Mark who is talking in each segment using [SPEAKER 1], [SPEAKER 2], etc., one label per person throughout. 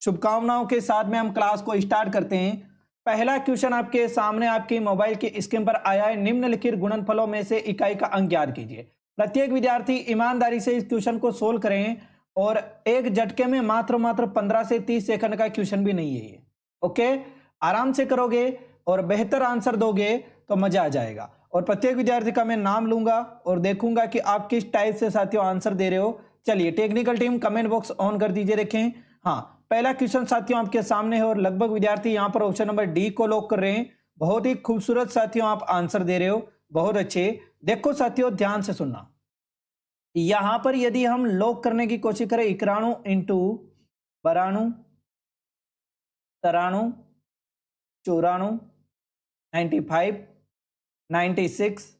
[SPEAKER 1] शुभकामनाओं के साथ में हम क्लास को स्टार्ट करते हैं। पहला क्वेश्चन आपके सामने आपकी मोबाइल की स्क्रीन पर आया है। निम्नलिखित गुणनफलों में से इकाई का अंक ज्ञात कीजिए। प्रत्येक विद्यार्थी ईमानदारी से इस क्वेश्चन को सोल्व करें और एक झटके में मात्र 15 से 30 सेकंड का क्वेश्चन भी नहीं है ये। ओके, आराम से करोगे और बेहतर आंसर दोगे तो मजा आ जाएगा। और प्रत्येक विद्यार्थी का मैं नाम लूंगा और देखूंगा कि आप किस टाइप से साथियों आंसर दे रहे हो। चलिए technical team comment box on कर दीजिए। देखें, हाँ, पहला क्वेश्चन साथियों आपके सामने है और लगभग विद्यार्थी यहां पर ऑप्शन नंबर डी को लॉक कर रहे हैं। बहुत ही खूबसूरत साथियों आप आंसर दे रहे हो, बहुत अच्छे। देखो साथियों ध्यान से सुनना, यहां पर यदि हम लॉक करने की कोशिश करें 91 इंटू 92 93 94 95 96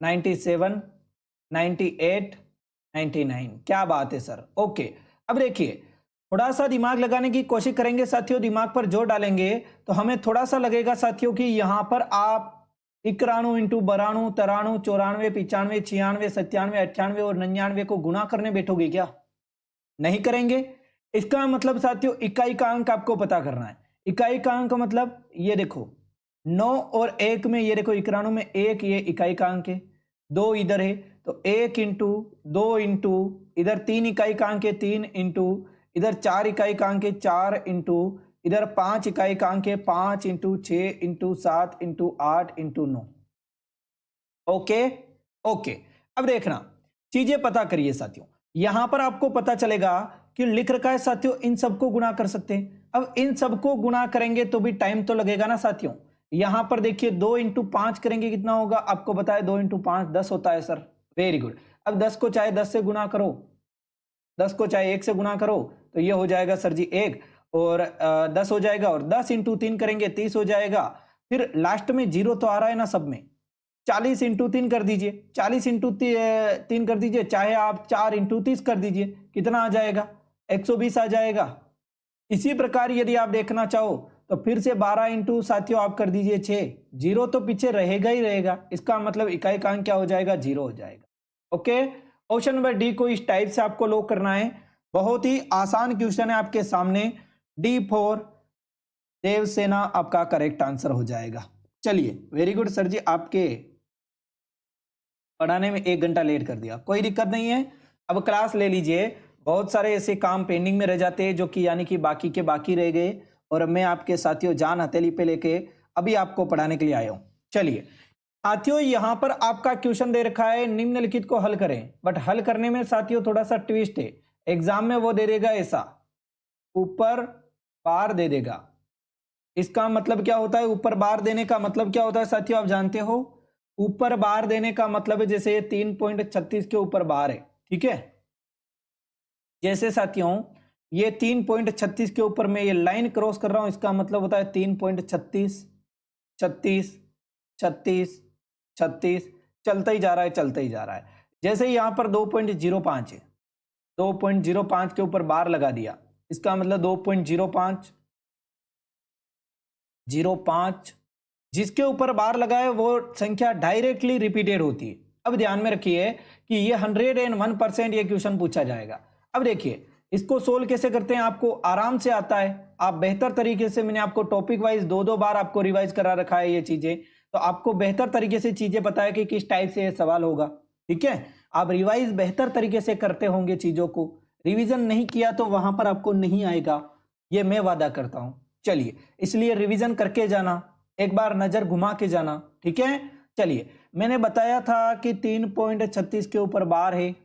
[SPEAKER 1] 97 98 99, क्या बात है सर। ओके, अब देखिए थोड़ा सा दिमाग लगाने की कोशिश करेंगे साथियों, दिमाग पर जोर डालेंगे तो हमें थोड़ा सा लगेगा साथियों कि यहां पर आप 91 इंटू 92 93 94 95 96 97 98 और 99 को गुणा करने बैठोगे क्या? नहीं करेंगे। इसका मतलब साथियों इकाई का अंक आपको पता करना है। इकाई का अंक मतलब ये देखो 9 और 1 में, ये देखो 91 में 1 ये इकाई का अंक है, 2 इधर है तो 1 इंटू 2 इंटू इधर 3 इकाई का अंक है, 3 इंटू इधर 4 इकाई का अंक है, 4 इंटू इधर 5 इकाई का अंक है, 5 into 6 into 7 into 8 into 9। Okay okay, अब देखना चीजें पता करिए साथियों। यहां पर आपको पता चलेगा कि लिख रखा है साथियों इन सबको गुणा कर सकते हैं। अब इन सबको गुणा करेंगे तो भी टाइम तो लगेगा ना साथियों। यहां पर देखिए 2 इंटू 5 करेंगे कितना होगा, आपको बताया 2 इंटू 5 10 होता है सर। Very good. अब 10 को चाहे 10 से गुणा करो, 10 को चाहे 1 से गुणा करो तो ये हो जाएगा सर जी 1 और 10 हो जाएगा, और 10 इंटू 3 करेंगे 30 हो जाएगा। फिर लास्ट में 0 तो आ रहा है ना सब में, 40 इंटू 3 कर दीजिए, 40 इंटू 3 कर दीजिए, चाहे आप 4 इंटू 30 कर दीजिए, कितना आ जाएगा 120 आ जाएगा। इसी प्रकार यदि आप देखना चाहो तो फिर से 12 इंटू साथियों आप कर दीजिए 6, 0 तो पीछे रहेगा ही रहेगा, इसका मतलब इकाई का अंक क्या हो जाएगा 0 हो जाएगा। ओके, ऑप्शन नंबर डी को इस टाइप से आपको लॉक करना है। बहुत ही आसान क्वेश्चन है आपके सामने, D4 देवसेना आपका करेक्ट आंसर हो जाएगा। चलिए वेरी गुड सर जी, आपके पढ़ाने में 1 घंटा लेट कर दिया, कोई दिक्कत नहीं है, अब क्लास ले लीजिए। बहुत सारे ऐसे काम पेंडिंग में रह जाते हैं जो कि यानी कि बाकी के बाकी रह गए, और मैं आपके साथियों जान हथेली पे लेके अभी आपको पढ़ाने के लिए आया हूं। चलिए साथियों, यहां पर आपका क्वेश्चन दे रखा है निम्नलिखित को हल करें, बट हल करने में साथियों थोड़ा सा ट्विस्ट है। एग्जाम में वो दे देगा ऐसा, ऊपर बार दे देगा। इसका मतलब क्या होता है, ऊपर बार देने का मतलब क्या होता है साथियों आप जानते हो? ऊपर बार देने का मतलब है जैसे 3.36 के ऊपर बार है, ठीक है। जैसे साथियों ये 3.36 के ऊपर मैं ये लाइन क्रॉस कर रहा हूं, इसका मतलब होता है 3.36 36 36 36, चलता ही जा रहा है, चलता ही जा रहा है। जैसे यहां पर 2.05 है, 2.05 के ऊपर बार लगा दिया, इसका मतलब 2.05 05, जिसके ऊपर बार लगाए वो संख्या डायरेक्टली रिपीटेड होती है। अब ध्यान में रखिए कि ये 101% ये क्वेश्चन पूछा जाएगा। अब देखिए इसको सोल्व कैसे करते हैं, आपको आराम से आता है। आप बेहतर तरीके से, मैंने आपको टॉपिक वाइज 2-2 बार आपको रिवाइज करा रखा है ये चीजें, तो आपको बेहतर तरीके से चीजें पता है कि किस टाइप से ये सवाल होगा, ठीक है। आप रिवाइज बेहतर तरीके से करते होंगे चीजों को, रिवीजन नहीं किया तो वहां पर आपको नहीं आएगा, ये मैं वादा करता हूं। चलिए इसलिए रिवीजन करके जाना, एक बार नजर घुमा के जाना, ठीक है। चलिए मैंने बताया था कि 3.36 के ऊपर बार है,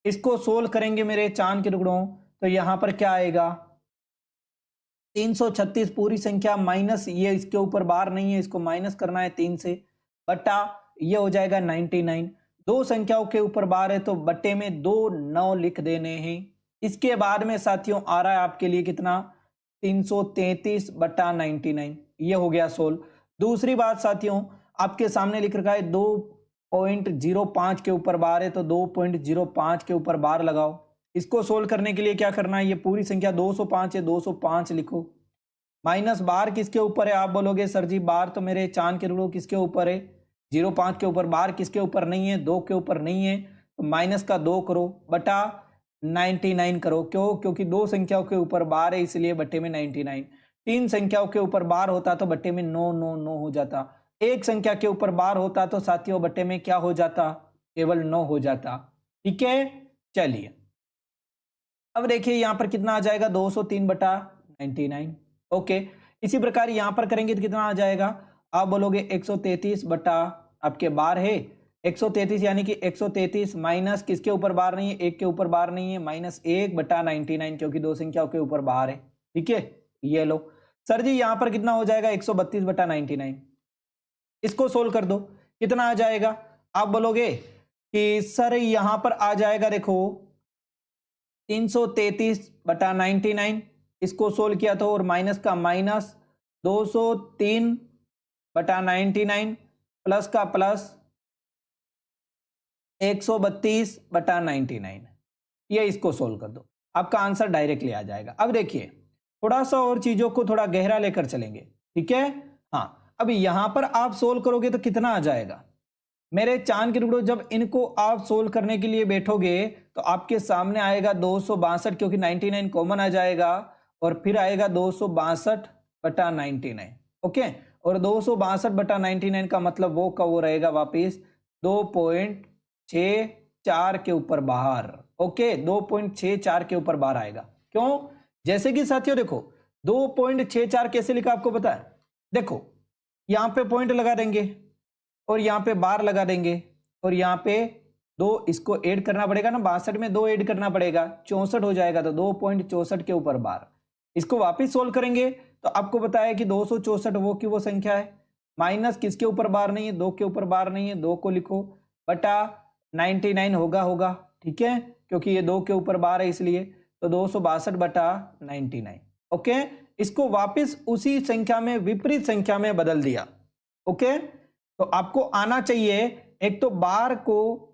[SPEAKER 1] इसको सोल्व करेंगे मेरे चांद के टुकड़ों तो यहां पर क्या आएगा 336 पूरी संख्या माइनस ये इसके ऊपर बार नहीं है, इसको माइनस करना है 3 से, बट्टा ये हो जाएगा 99। दो संख्याओं के ऊपर बार है तो बट्टे में 2 9 लिख देने हैं। इसके बाद में साथियों आ रहा है आपके लिए कितना 333 बट्टा 99, ये हो गया सोल्व। दूसरी बात साथियों आपके सामने लिख रखा है 2.05 के ऊपर बार है तो 2.05 के ऊपर बार लगाओ। इसको सोल्व करने के लिए क्या करना है, ये पूरी संख्या 205 है, 205 लिखो, माइनस बार किसके ऊपर है, आप बोलोगे सर जी बार तो मेरे चांद के टुकड़ों किसके ऊपर है, 05 के ऊपर, बार किसके ऊपर नहीं है, 2 के ऊपर नहीं है, तो माइनस का 2 करो, बटा 99 करो। क्यों? क्योंकि दो संख्याओं के ऊपर बार है इसलिए बट्टे में 99। तीन संख्याओं के ऊपर बार होता तो बट्टे में 9 9 9 हो जाता। एक संख्या के ऊपर बार होता तो साथियों बट्टे में क्या हो जाता? केवल 9 हो जाता। ठीक है, चलिए अब देखिए यहां पर कितना आ जाएगा? 203 बटा 99। ओके, इसी प्रकार यहां पर करेंगे तो कितना आ जाएगा? आप बोलोगे 133 बटा आपके बार है 133, यानी कि 133 माइनस किसके ऊपर बार नहीं है? एक के ऊपर बार नहीं है, माइनस 1 बटा 99, क्योंकि दो संख्याओं के ऊपर बार है। ठीक है, ये लो सर जी यहां पर कितना हो जाएगा? 132 बटा 99। इसको सोल्व कर दो, कितना आ जाएगा? आप बोलोगे कि सर यहां पर आ जाएगा देखो 333 बटा 99। इसको सोल्व किया तो और माइनस का माइनस 203 बटा 99 प्लस का प्लस 132 बटा 99। ये इसको सोल्व कर दो, आपका आंसर डायरेक्टली आ जाएगा। अब देखिए थोड़ा सा और चीजों को थोड़ा गहरा लेकर चलेंगे। ठीक है, हाँ अब यहां पर आप सोल्व करोगे तो कितना आ जाएगा? मेरे चांद के टुकड़ों, जब इनको आप सोल्व करने के लिए बैठोगे तो आपके सामने आएगा 262, क्योंकि 99 कॉमन आ जाएगा, और फिर आएगा 262 बटा 99। ओके, और 262 बटा 99 का मतलब वो का वो रहेगा वापिस 2.64 के ऊपर बाहर। ओके, 2.64 के ऊपर बाहर आएगा। क्यों? जैसे कि साथियों देखो 2.64 कैसे लिखा आपको पता है? देखो यहां पे पॉइंट लगा देंगे और यहां पे बार लगा देंगे, और यहां पे दो इसको ऐड करना पड़ेगा ना, 62 में 2 ऐड करना पड़ेगा, 64 हो जाएगा, तो 2.64 के ऊपर बार। इसको वापस सोल्व करेंगे तो आपको बताया कि 264 वो की वो संख्या है, माइनस किसके ऊपर बार नहीं है? 2 के ऊपर बार नहीं है, 2 को लिखो, बटा 99 होगा। ठीक है, क्योंकि ये 2 के ऊपर बार है इसलिए, तो 262 बटा 99। ओके, इसको वापस उसी संख्या में विपरीत संख्या में बदल दिया। ओके, तो आपको आना चाहिए एक तो बार को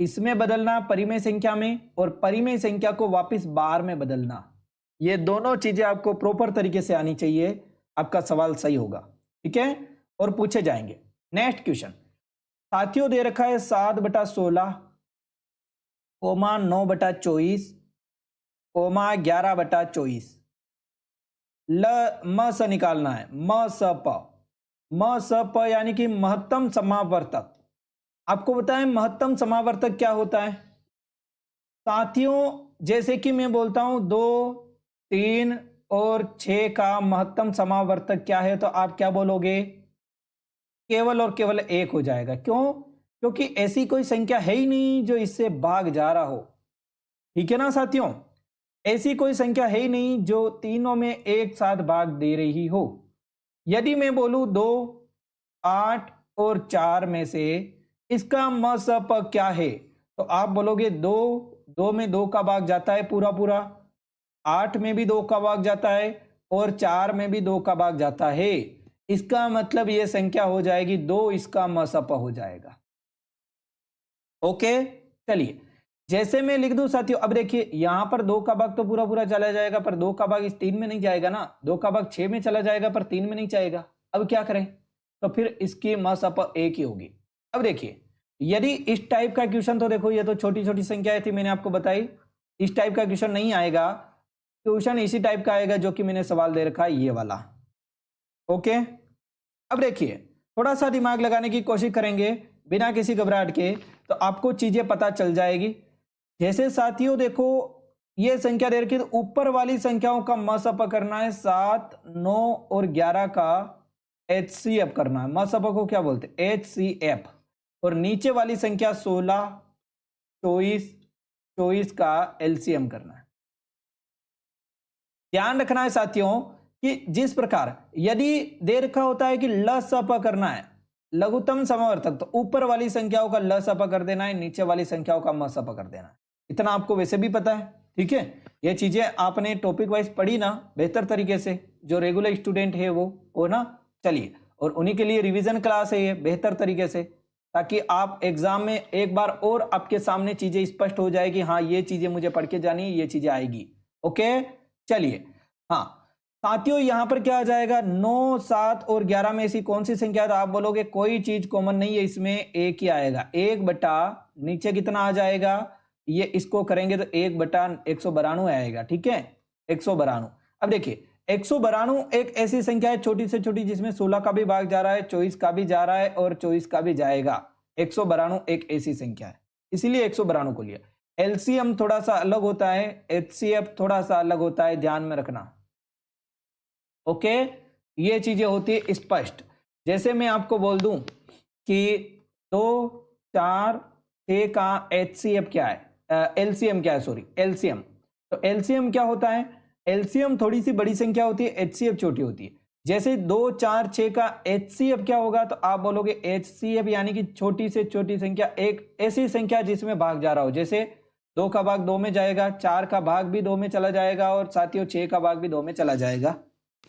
[SPEAKER 1] इसमें बदलना परिमेय संख्या में, और परिमेय संख्या को वापस बार में बदलना। ये दोनों चीजें आपको प्रॉपर तरीके से आनी चाहिए, आपका सवाल सही होगा। ठीक है, और पूछे जाएंगे। नेक्स्ट क्वेश्चन साथियों दे रखा है 7 बटा 16, 9 बटा 24, 11 बटा 24। म स निकालना है, म स प यानी कि महत्तम समावर्तक। आपको बताएं महत्तम समावर्तक क्या होता है साथियों? जैसे कि मैं बोलता हूं 2, 3 और 6 का महत्तम समावर्तक क्या है, तो आप क्या बोलोगे? केवल और केवल 1 हो जाएगा। क्यों? क्योंकि ऐसी कोई संख्या है ही नहीं जो इससे भाग जा रहा हो। ठीक है ना साथियों, ऐसी कोई संख्या है ही नहीं जो तीनों में एक साथ भाग दे रही हो। यदि मैं बोलूं 2, 8 और 4 में से इसका म स प क्या है, तो आप बोलोगे 2 में 2 का भाग जाता है पूरा, 8 में भी 2 का भाग जाता है, और 4 में भी 2 का भाग जाता है। इसका मतलब ये संख्या हो जाएगी 2, इसका म स प हो जाएगा। ओके, चलिए जैसे मैं लिख दूं साथियों, अब देखिए यहां पर 2 का भाग तो पूरा चला जाएगा, पर 2 का भाग इस 3 में नहीं जाएगा ना, 2 का भाग 6 में चला जाएगा पर 3 में नहीं जाएगा। अब क्या करें? तो फिर इसकी म स प 1 ही होगी। अब देखिए यदि इस टाइप का क्वेश्चन, तो देखो ये तो छोटी छोटी संख्याएं थी, मैंने आपको बताई, इस टाइप का क्वेश्चन नहीं आएगा। क्वेश्चन इसी टाइप का आएगा जो कि मैंने सवाल दे रखा है, ये वाला। ओके, अब देखिए थोड़ा सा दिमाग लगाने की कोशिश करेंगे बिना किसी घबराहट के, तो आपको चीजें पता चल जाएगी। जैसे साथियों देखो ये संख्या दे रखी है, तो ऊपर वाली संख्याओं का म स प करना है, 7, 9 और 11 का HCF करना है। म स प को क्या बोलते हैं? HCF। और नीचे वाली संख्या 16, 24 का LCM करना है। ध्यान रखना है साथियों कि जिस प्रकार यदि दे रखा होता है कि ल स प करना है लघुत्तम समावर्तक, तो ऊपर वाली संख्याओं का ल स प कर देना है, नीचे वाली संख्याओं का म स प कर देना है। इतना आपको वैसे भी पता है। ठीक है, ये चीजें आपने टॉपिक वाइज पढ़ी ना बेहतर तरीके से, जो रेगुलर स्टूडेंट है वो ना। चलिए, और उन्हीं के लिए रिवीजन क्लास है ये बेहतर तरीके से, ताकि आप एग्जाम में एक बार और आपके सामने चीजें स्पष्ट हो जाएगी। हाँ, ये चीजें मुझे पढ़ के जानी, ये चीजें आएगी। ओके, चलिए हाँ साथियों यहां पर क्या आ जाएगा? 9, 7 और 11 में ऐसी कौन सी संख्या है? तो आप बोलोगे कोई चीज कॉमन नहीं है इसमें, एक ही आएगा। 1 बटा नीचे कितना आ जाएगा? ये इसको करेंगे तो 1/192 आएगा, ठीक है, 192। अब देखिए 192 एक ऐसी संख्या है छोटी से छोटी जिसमें 16 का भी भाग जा रहा है, 24 का भी जा रहा है और 24 का भी जाएगा। 192 एक ऐसी संख्या है, इसीलिए 192 को लिया। एलसीएम थोड़ा सा अलग होता है, एचसीएफ थोड़ा सा अलग होता है, ध्यान में रखना। ओके, ये चीजें होती है स्पष्ट। जैसे मैं आपको बोल दूं कि 2, 4, 6 का एचसीएफ क्या है, एलसीएम क्या है, सॉरी एलसीएम। तो एलसीएम क्या होता है, एलसीएम थोड़ी सी बड़ी संख्या होती है, एचसीएफ छोटी होती है। जैसे 2, 4, 6 का एचसीएफ क्या होगा, तो आप बोलोगे एचसीएफ यानी कि छोटी से छोटी संख्या, एक ऐसी संख्या जिसमें भाग जा रहा हो। जैसे 2 का भाग 2 में जाएगा, 4 का भाग भी 2 में चला जाएगा और साथियों 6 का भाग भी 2 में चला जाएगा,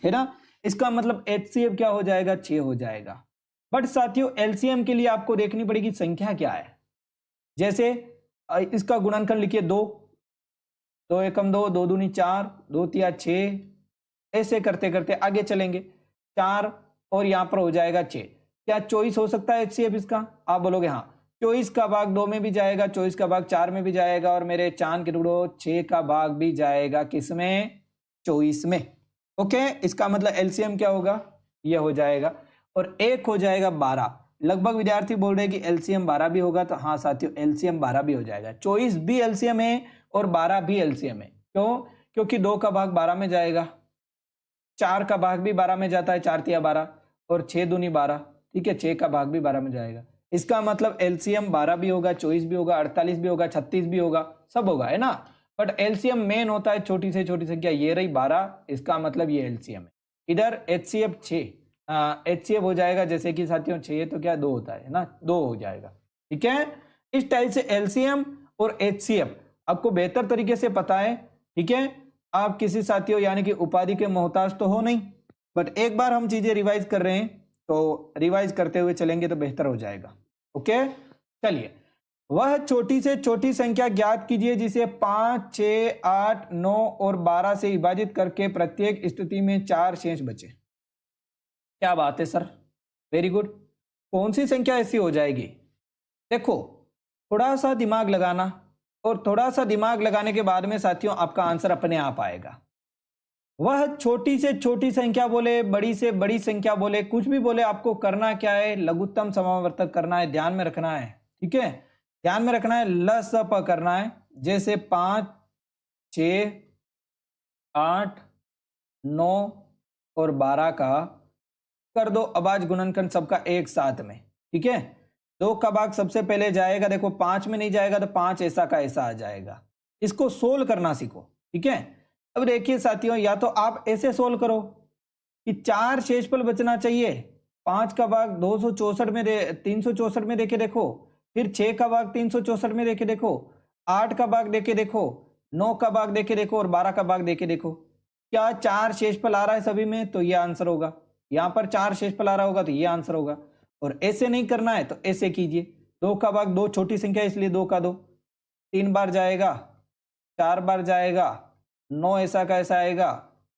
[SPEAKER 1] है ना। इसका मतलब एचसीएफ क्या हो जाएगा, 6 हो जाएगा। बट साथियों एलसीएम के लिए आपको देखनी पड़ेगी संख्या क्या है। जैसे इसका गुणनखंड लिखिए 2, 2 एकम 2, 2 दूनी 4, 2 तिया 6, ऐसे करते करते आगे चलेंगे। 4 और यहां पर हो जाएगा 6। क्या 24 हो सकता है एचसीएफ इसका, आप बोलोगे हाँ। 24 का भाग 2 में भी जाएगा, 24 का भाग 4 में भी जाएगा और मेरे चांद के टुकड़ों 6 का भाग भी जाएगा किसमें, 24 में। ओके, इसका मतलब एलसीएम क्या होगा, ये हो जाएगा। और एक हो जाएगा 12। लगभग विद्यार्थी बोल रहे हैं कि एलसीएम 12 भी होगा, तो हाँ साथियों एलसीएम 12 भी हो जाएगा। 24 भी एलसीएम है और 12 भी एलसीएम है। क्यों, क्योंकि 2 का भाग 12 में जाएगा, 4 का भाग भी 12 में जाता है, 4 तिया 12 और 6 दूनी 12, ठीक है, 6 का भाग भी 12 में जाएगा। इसका मतलब एलसीएम 12 भी होगा, 24 भी होगा, 48 भी होगा, 36 भी होगा, सब होगा, है ना। बट एलसीएम मेन होता है छोटी से छोटी संख्या, ये रही 12, इसका मतलब ये एलसीएम है। इधर एचसीएफ 6, एचसीएफ हो जाएगा जैसे कि साथियों 6 तो क्या 2 होता है ना, 2 हो जाएगा, ठीक है। इस टाइप से एलसीएम और एचसीएफ आपको बेहतर तरीके से पता है, ठीक है। आप किसी साथियों यानी कि उपाधि के मोहताज तो हो नहीं, बट एक बार हम चीजें रिवाइज कर रहे हैं तो रिवाइज करते हुए चलेंगे तो बेहतर हो जाएगा। ओके, चलिए, वह छोटी से छोटी संख्या ज्ञात कीजिए जिसे 5, 6, 8, 9 और 12 से विभाजित करके प्रत्येक स्थिति में 4 शेष बचे। क्या बात है सर, वेरी गुड। कौन सी संख्या ऐसी हो जाएगी, देखो थोड़ा सा दिमाग लगाना, और थोड़ा सा दिमाग लगाने के बाद में साथियों आपका आंसर अपने आप आएगा। वह छोटी से छोटी संख्या बोले, बड़ी से बड़ी संख्या बोले, कुछ भी बोले, आपको करना क्या है, लघुत्तम समावर्तक करना है, ध्यान में रखना है, ठीक है, ध्यान में रखना है, लसप करना है। जैसे 5, 6, 8, 9 और 12 का कर दो अबाज गुणनखंड सबका एक साथ में, ठीक है। 2 का भाग सबसे पहले जाएगा, देखो 5 में नहीं जाएगा तो 5 ऐसा का ऐसा आ जाएगा। इसको सोल्व करना सीखो, ठीक है। अब देखिए साथियों, या तो आप ऐसे सोल्व करो कि 4 शेषफल बचना चाहिए। 5 का भाग 264 में 364 में देखे देखो, फिर 6 का भाग 364 में देखे देखो, 8 का भाग देखे देखो, 9 का भाग देखे देखो और 12 का भाग देखे देखो। क्या 4 शेषफल आ रहा है सभी में, तो ये आंसर होगा। यहां पर 4 शेषफल आ रहा होगा तो ये आंसर होगा। और ऐसे नहीं करना है तो ऐसे कीजिए, 2 का भाग 2 छोटी संख्या इसलिए 2 का 2, 3 बार जाएगा, 4 बार जाएगा, 9 ऐसा का ऐसा आएगा,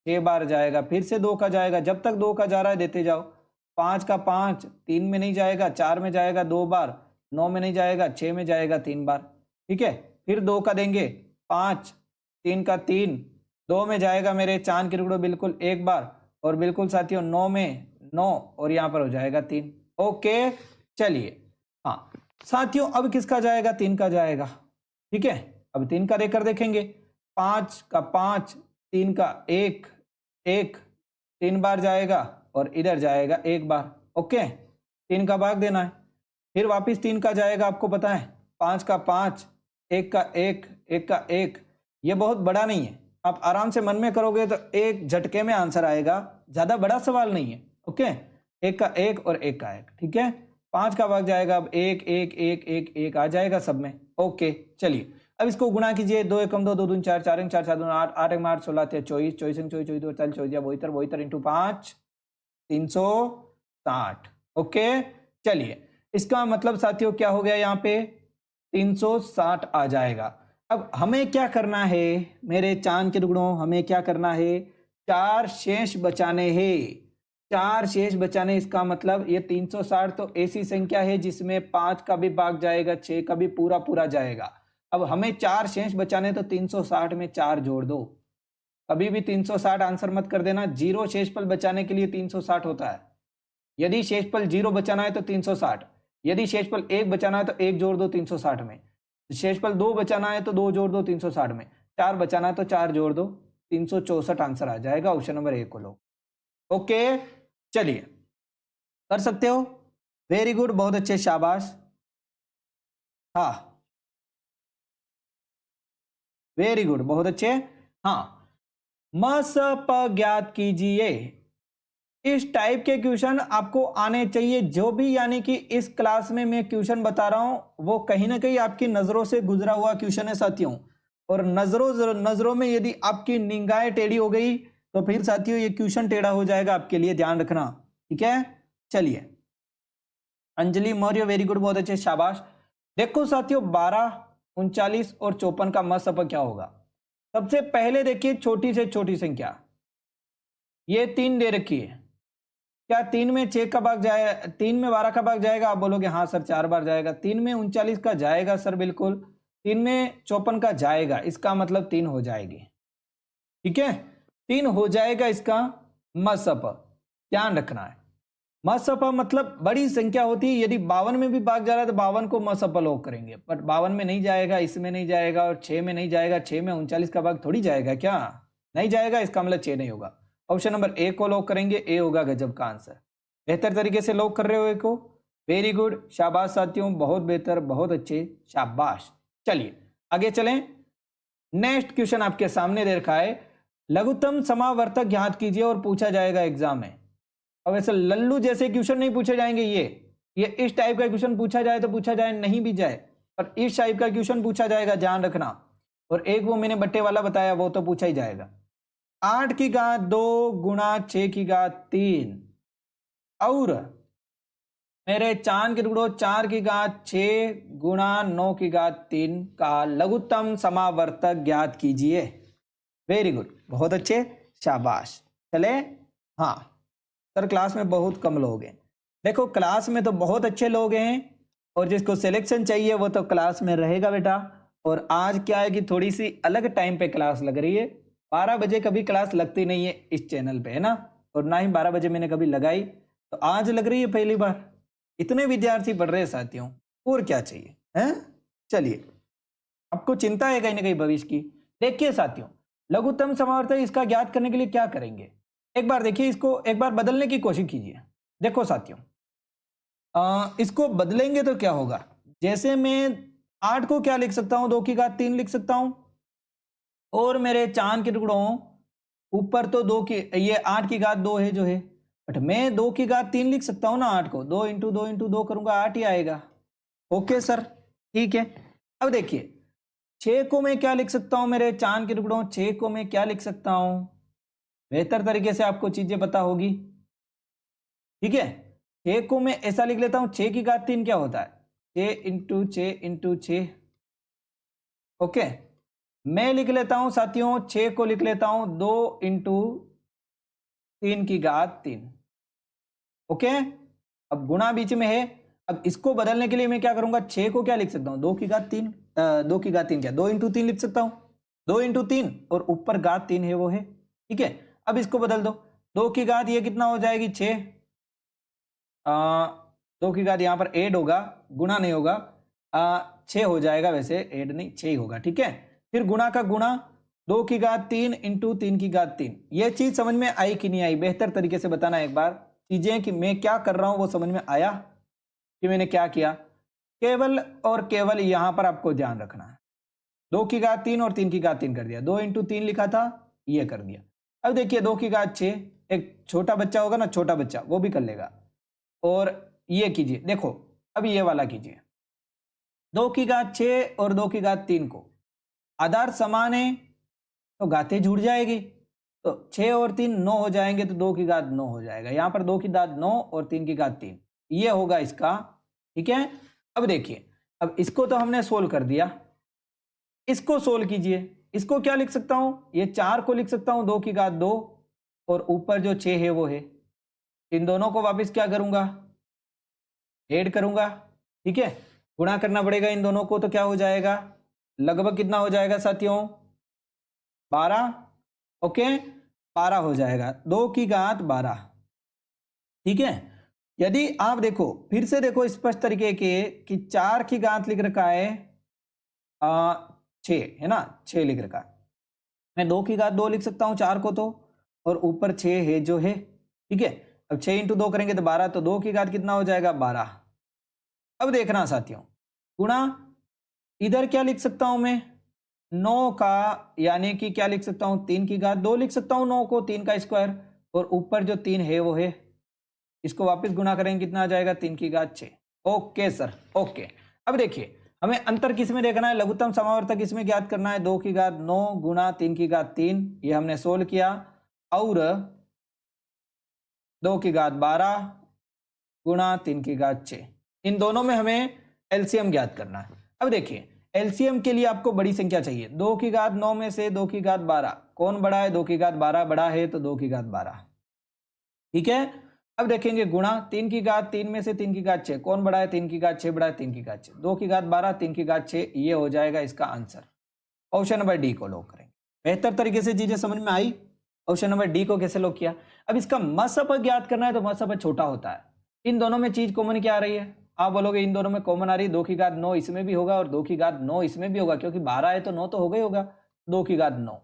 [SPEAKER 1] 6 बार जाएगा, फिर से 2 का जाएगा, जब तक 2 का जा रहा है देते जाओ। 5 का 5 3 में नहीं जाएगा, 4 में जाएगा 2 बार, 9 में नहीं जाएगा, 6 में जाएगा 3 बार, ठीक है। फिर 2 का देंगे, 5, 3 का 3, 2 में जाएगा मेरे चांद के टुकड़ो बिल्कुल 1 बार, और बिल्कुल साथियों 9 में 9 और यहां पर हो जाएगा 3। ओके, चलिए, हाँ साथियों अब किसका जाएगा, 3 का जाएगा, ठीक है। अब 3 का देकर देखेंगे, 5 का 5, 3 का 1, 1 3 बार जाएगा और इधर जाएगा 1 बार, ओके। 3 का भाग देना है, फिर वापिस 3 का जाएगा, आपको पता है 5 का 5, 1 का 1, 1 का 1, ये बहुत बड़ा नहीं है, आप आराम से मन में करोगे तो एक झटके में आंसर आएगा, ज्यादा बड़ा सवाल नहीं है, ओके। 1 का 1 और 1 का 1, ठीक है। 5 का भाग जाएगा, अब 1 1 1 1 1 आ जाएगा सब में, ओके। चलिए अब इसको गुणा कीजिए, 2 एकम 2, 2 दूनी 4, 4 4 4 दूनी 8, 8 8 16 24, 24 24 24 24 24 24 इंटू 5 360, ओके। चलिए इसका मतलब साथियों क्या हो गया, यहाँ पे 360 आ जाएगा। अब हमें क्या करना है मेरे चांद के टुकड़ों, हमें क्या करना है, 4 शेष बचाने हैं, 4 शेष बचाने। इसका मतलब ये 360 तो ऐसी संख्या है जिसमें 5 का भी भाग जाएगा, 6 का भी पूरा पूरा जाएगा, अब हमें 4 शेष बचाने, तो 360 में 4 जोड़ दो। कभी भी 360 आंसर मत कर देना, 0 शेषफल बचाने के लिए 360 होता है। यदि शेषफल 0 बचाना है तो 360, यदि शेषफल 1 बचाना है तो 1 जोड़ दो 360 में, शेषफल 2 बचाना है तो 2 जोड़ दो 360 में, 4 बचाना है तो 4 जोड़ दो, 364 आंसर आ जाएगा। ऑप्शन नंबर ए को लो। ओके, चलिए कर सकते हो, वेरी गुड, बहुत अच्छे, शाबाश। हाँ, वेरी गुड, बहुत अच्छे। हाँ, म स प ज्ञात कीजिए। इस टाइप के क्वेश्चन आपको आने चाहिए। जो भी यानी कि इस क्लास में मैं क्वेश्चन बता रहा हूं वो कहीं ना कहीं आपकी नजरों से गुजरा हुआ क्वेश्चन है साथियों। और नजरों में यदि आपकी निगाहें टेढ़ी हो गई तो फिर साथियों ये क्वेश्चन टेढ़ा हो जाएगा आपके लिए, ध्यान रखना, ठीक है। चलिए, अंजलि मौर्य, वेरी गुड, बहुत अच्छे, शाबाश। देखो साथियों, 12, 39 और 54 का मसप क्या होगा। सबसे पहले देखिए छोटी से छोटी संख्या, ये 3 दे रखी है। क्या 3 में 6 का भाग जाए, 3 में 12 का भाग जाएगा? आप बोलोगे हाँ सर 4 बार जाएगा। 3 में 39 का जाएगा सर, बिल्कुल। 3 में 54 का जाएगा, इसका मतलब 3 हो जाएगी, ठीक है, 3 हो जाएगा इसका मसप, ध्यान रखना है। मसप मतलब बड़ी संख्या होती है। यदि 52 में भी भाग जा रहा है तो 52 को मसप लोग करेंगे, पर 52 में नहीं जाएगा, इसमें नहीं जाएगा और 6 में नहीं जाएगा। 6 में 39 का भाग थोड़ी जाएगा, क्या नहीं जाएगा, इसका मतलब 6 नहीं होगा। ऑप्शन नंबर ए को लॉक करेंगे, ए होगा गजब का आंसर। बेहतर तरीके से लॉक कर रहे हो ए को, वेरी गुड, शाबाश साथियों, बहुत बेहतर, बहुत अच्छे, शाबाश। चलिए आगे चलें। नेक्स्ट क्वेश्चन आपके सामने दे रखा है, लघुत्तम समावर्तक ज्ञात कीजिए और पूछा जाएगा एग्जाम में। अब ऐसे लल्लू जैसे क्वेश्चन नहीं पूछे जाएंगे, ये इस टाइप का क्वेश्चन पूछा जाए तो पूछा जाए, नहीं भी जाए पर इस टाइप का क्वेश्चन पूछा जाएगा, ध्यान रखना। और एक वो मैंने बट्टे वाला बताया, वो तो पूछा ही जाएगा। 8 की घात 2 गुणा 6 की घात 3 और मेरे चांद के टुकड़ों 4 की घात 6 गुणा 9 की घात 3 का लघुत्तम समावर्तक ज्ञात कीजिए। वेरी गुड, बहुत अच्छे, शाबाश। चले, हाँ सर क्लास में बहुत कम लोग हैं। देखो क्लास में तो बहुत अच्छे लोग हैं और जिसको सिलेक्शन चाहिए वो तो क्लास में रहेगा बेटा। और आज क्या है कि थोड़ी सी अलग टाइम पे क्लास लग रही है। 12 बजे कभी क्लास लगती नहीं है इस चैनल पे, है ना, और ना ही 12 बजे मैंने कभी लगाई, तो आज लग रही है पहली बार। इतने विद्यार्थी पढ़ रहे हैं साथियों, और क्या चाहिए है। चलिए, आपको चिंता है कहीं ना कहीं भविष्य की। देखिए साथियों, लघुत्तम समावर्तक इसका ज्ञात करने के लिए क्या करेंगे, एक बार देखिए, इसको एक बार बदलने की कोशिश कीजिए। देखो साथियों, इसको बदलेंगे तो क्या होगा, जैसे मैं 8 को क्या लिख सकता हूं, 2 की घात 3 लिख सकता हूं, और मेरे चांद के टुकड़ों ऊपर तो 2 की, ये 8 की घात 2 है जो है, बट मैं 2 की घात 3 लिख सकता हूं ना। 8 को 2 इंटू 2 इंटू 2 करूंगा, 8 ही आएगा। ओके सर, ठीक है। अब देखिए 6 को मैं क्या लिख सकता हूं, मेरे चांद के टुकड़ों 6 को मैं क्या लिख सकता हूं, बेहतर तरीके से आपको चीजें पता होगी, ठीक है। 6 को मैं ऐसा लिख लेता हूं, 6 की घात 3 क्या होता है, 6 इंटू 6 इंटू 6। ओके, मैं लिख लेता हूं साथियों, 6 को लिख लेता हूं 2 इंटू 3 की घात 3। ओके, अब गुणा बीच में है। अब इसको बदलने के लिए मैं क्या करूंगा, 6 को क्या लिख सकता हूं, 2 की घात 3, 2 की घात 3 क्या, 2 इंटू 3 लिख सकता हूं, 2 इंटू 3 और ऊपर घात 3 है वो है, ठीक है। अब इसको बदल दो, 2 की घात ये कितना हो जाएगी 6, 2 की घात यहां पर ऐड होगा, गुणा नहीं होगा, 6 हो जाएगा, वैसे ऐड नहीं 6 ही होगा, ठीक है। फिर गुणा का गुणा, 2 की घात 3 इंटू 3 की घात 3। ये चीज समझ में आई कि नहीं आई, बेहतर तरीके से बताना एक बार चीजें, कि मैं क्या कर रहा हूं वो समझ में आया कि मैंने क्या किया। केवल और केवल यहां पर आपको ध्यान रखना है, 2 की घात 3 और 3 की घात 3 कर दिया, 2 इंटू 3 लिखा था, ये कर दिया। अब देखिए 2 की घात 6, एक छोटा बच्चा होगा ना, छोटा बच्चा, वो भी कर लेगा। और ये कीजिए, देखो अब ये वाला कीजिए, 2 की घात 6 और 2 की घात 3 को आधार समान है तो घातें जुड़ जाएगी, तो 6 और 3 9 हो जाएंगे, तो 2 की घात 9 हो जाएगा। यहां पर 2 की घात 9 और 3 की घात 3, ये होगा इसका, ठीक है। अब देखिए, अब इसको तो हमने सोल्व कर दिया, इसको सोल्व कीजिए। इसको क्या लिख सकता हूं, ये 4 को लिख सकता हूं 2 की घात 2 और ऊपर जो 6 है वो है, इन दोनों को वापस क्या करूंगा, ऐड करूंगा, ठीक है। गुणा करना पड़ेगा इन दोनों को, तो क्या हो जाएगा, लगभग कितना हो जाएगा साथियों? 12। ओके, 12 हो जाएगा, 2 की घात 12। ठीक है, यदि आप देखो फिर से देखो स्पष्ट तरीके के कि 4 की घात लिख रखा है 6 है ना, 6 लिख रखा है। मैं 2 की घात 2 लिख सकता हूं 4 को तो, और ऊपर 6 है जो है। ठीक है, अब 6 इंटू 2 करेंगे तो 12, तो 2 की घात कितना हो जाएगा? 12। अब देखना साथियों, गुणा इधर क्या लिख सकता हूं मैं? 9 का, यानी कि क्या लिख सकता हूं? 3 की घात 2 लिख सकता हूं 9 को, 3 का स्क्वायर, और ऊपर जो 3 है वो है, इसको वापस गुणा करेंगे कितना आ जाएगा? 3 की घात 6। Okay sir, okay. अब देखिए हमें अंतर किस में देखना है? लघुत्तम समावर्तक इसमें ज्ञात करना है। 2 की घात 9 गुणा 3 की घात 3, ये हमने सोल्व किया, और 2 की घात 12 गुणा 3 की घात 6, इन दोनों में हमें एलसीएम ज्ञात करना है। अब देखिए एलसीएम के लिए आपको बड़ी संख्या चाहिए। 2 की घात 9 में से 2 की घात 12 कौन बड़ा है? 2 की घात 12 बड़ा है, तो 2 की घात 12। ठीक है, अब देखेंगे गुणा 3 की घात 3 में से 3 की घात 6 कौन बड़ा है? 3 की घात 6 बड़ा है, 3 की घात 6, 2 की घात 12 3 की घात 6, ये हो जाएगा इसका आंसर। ऑप्शन नंबर डी को लॉक करेंगे। बेहतर तरीके से चीजें समझ में आई? ऑप्शन नंबर डी को कैसे लॉक किया? अब इसका मसअप ज्ञात करना है, तो मसअप छोटा होता है। इन दोनों में चीज कॉमन क्या आ रही है? आप बोलोगे इन दोनों में कॉमन आ रही है 2 की घात 9 इसमें भी होगा और 2 की घात 9 इसमें भी होगा, क्योंकि 12 है तो 9 तो होगा ही होगा। 2 की घात 9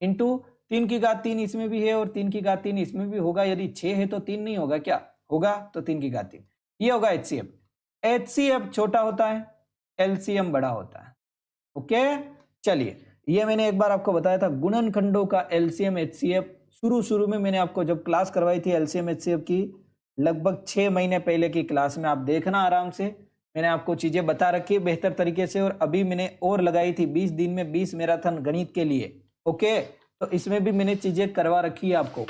[SPEAKER 1] इंटू 3 की घात 3 इसमें भी है और 3 की घात 3 इसमें भी होगा। यदि 6 है तो 3 नहीं होगा क्या? होगा, तो 3 की घात 3, ये होगा एचसीएफ। एचसीएफ छोटा होता है, एलसीएम बड़ा होता है। ओके, चलिए ये मैंने एक बार आपको बताया था गुणनखंडों का एलसीएम एचसीएफ। शुरू में मैंने आपको जब क्लास करवाई थी एलसीएम एचसीएफ की, लगभग 6 महीने पहले की क्लास में, आप देखना आराम से, मैंने आपको चीजें बता रखी है बेहतर तरीके से। और अभी मैंने और लगाई थी 20 दिन में 20 मैराथन गणित के लिए। ओके, तो इसमें भी मैंने चीजें करवा रखी है आपको,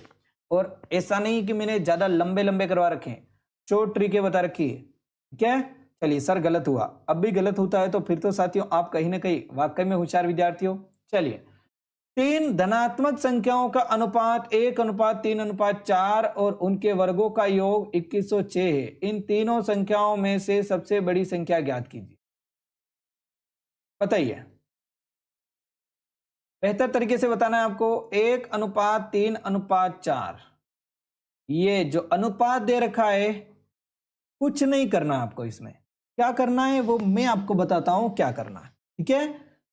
[SPEAKER 1] और ऐसा नहीं कि मैंने ज्यादा लंबे लंबे करवा रखे हैं, शॉर्ट ट्रिकें बता रखी है। ठीक है, चलिए सर गलत हुआ, अब भी गलत होता है तो फिर तो साथियों आप कहीं ना कहीं वाकई में होशियार विद्यार्थी हो। चलिए, 3 धनात्मक संख्याओं का अनुपात 1:3:4 और उनके वर्गों का योग 2106 है। इन तीनों संख्याओं में से सबसे बड़ी संख्या ज्ञात कीजिए। बताइए, बेहतर तरीके से बताना है आपको। 1:3:4, ये जो अनुपात दे रखा है, कुछ नहीं करना आपको इसमें। क्या करना है वो मैं आपको बताता हूं क्या करना है। ठीक है,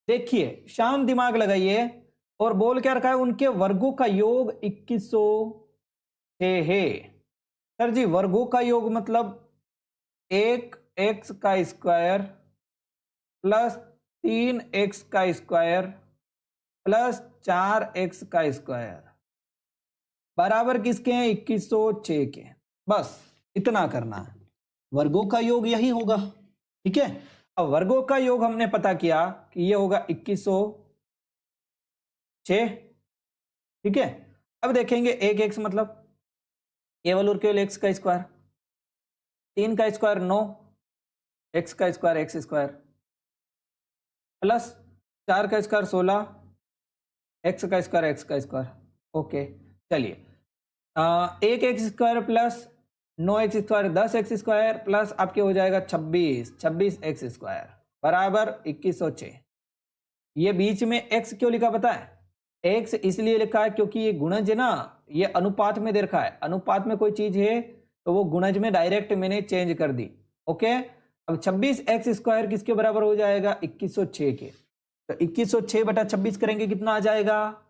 [SPEAKER 1] देखिए शांत दिमाग लगाइए, और बोल क्या रखा है? उनके वर्गों का योग 2106 है। सर जी वर्गों का योग मतलब 1x का स्क्वायर प्लस 3x का स्क्वायर प्लस 4x का स्क्वायर बराबर किसके हैं? 2106 के। बस इतना करना है, वर्गों का योग यही होगा। ठीक है, अब वर्गों का योग हमने पता किया कि ये होगा 2106। ठीक है, अब देखेंगे 1x मतलब केवल और केवल x का स्क्वायर, 3 का स्क्वायर 9, x का स्क्वायर x स्क्वायर प्लस 4 का स्क्वायर 16, x का स्क्वायर x का स्क्वायर। ओके, चलिए 1x square plus 9x square 10x square plus आपके हो जाएगा 26x स्क्वायर बराबर 2106। ये बीच में x क्यों लिखा पता है? x इसलिए लिखा है क्योंकि ये गुणज है ना, ये अनुपात में दे रखा है। अनुपात में कोई चीज है तो वो गुणज में डायरेक्ट मैंने चेंज कर दी। ओके, अब 26x स्क्वायर किसके बराबर हो जाएगा? 2106 के। तो 2106 बटा 26 करेंगे कितना आ जाएगा?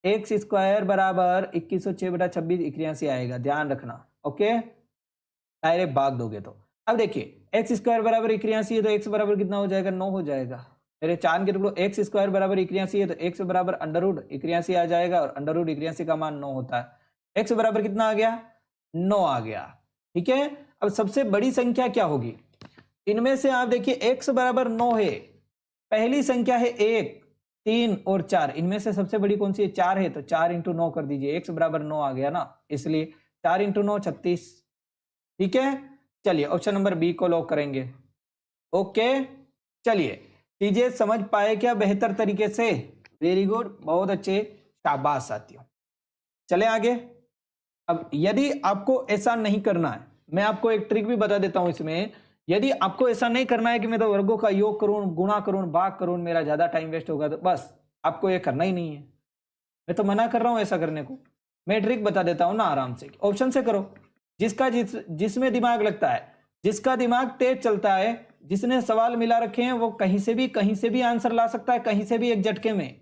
[SPEAKER 1] x स्क्वायर बराबर 2106 बटा 26 81 आएगा, ध्यान रखना। ओके, डायरेक्ट भाग दोगे तो। अब देखिए x स्क्वायर बराबर 81 है तो x बराबर कितना हो जाएगा? 9 हो जाएगा। मेरे चांद के टुकड़ों, x स्क्वायर बराबर 81 है तो x बराबर अंडर रूट 81 आ जाएगा, और अंडर रूट 81 का मान 9 होता है। x बराबर कितना आ गया? 9 आ गया। ठीक है, अब सबसे बड़ी संख्या क्या होगी इनमें से? आप देखिए x बराबर 9 है, पहली संख्या है 1, 3 और 4, इनमें से सबसे बड़ी कौन सी है? 4 है, तो 4 इंटू 9 कर दीजिए, x बराबर 9 आ गया ना, इसलिए 4 इंटू 9 36। ठीक है, चलिए ऑप्शन नंबर बी को लॉक करेंगे। ओके, चलिए चीजें समझ पाए क्या बेहतर तरीके से? वेरी गुड, बहुत अच्छे, शाबाश साथियों। चले आगे। अब यदि आपको ऐसा नहीं करना है, मैं आपको एक ट्रिक भी बता देता हूं इसमें। यदि आपको ऐसा नहीं करना है कि मैं तो वर्गों का योग करूं, गुणा करूं, भाग करूं, मेरा ज्यादा टाइम वेस्ट होगा, तो बस आपको ये करना ही नहीं है। मैं तो मना कर रहा हूं ऐसा करने को। मैं ट्रिक बता देता हूं ना आराम से, ऑप्शन से करो। जिसमें दिमाग लगता है, जिसका दिमाग तेज चलता है, जिसने सवाल मिला रखे हैं, वो कहीं से भी आंसर ला सकता है, कहीं से भी एक झटके में।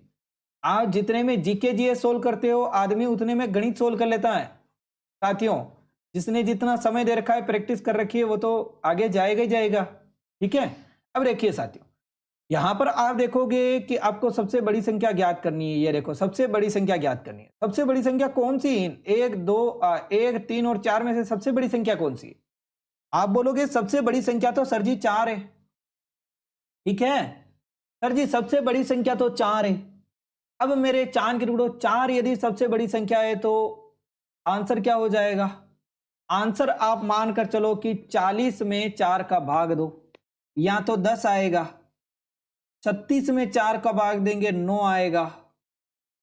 [SPEAKER 1] आप जितने में जीके जीएस सोल्व करते हो, आदमी उतने में गणित सोल्व कर लेता है साथियों। जिसने जितना समय दे रखा है, प्रैक्टिस कर रखी है, वो तो आगे जाएगा ही जाएगा। ठीक है, अब देखिए साथियों, यहां पर आप देखोगे कि आपको सबसे बड़ी संख्या ज्ञात करनी है। ये देखो, सबसे बड़ी संख्या ज्ञात करनी है। सबसे बड़ी संख्या कौन सी? 1, 2, 1, 3 और 4 में से सबसे बड़ी संख्या कौन सी है? आप बोलोगे सबसे बड़ी संख्या तो सर जी 4 है। ठीक है सर जी, सबसे बड़ी संख्या तो 4 है। अब मेरे चांद के टुकड़ों, 4 यदि सबसे बड़ी संख्या है तो आंसर क्या हो जाएगा? आंसर आप मानकर चलो कि 40 में 4 का भाग दो, या तो 10 आएगा। 36 में 4 का भाग देंगे, 9 आएगा।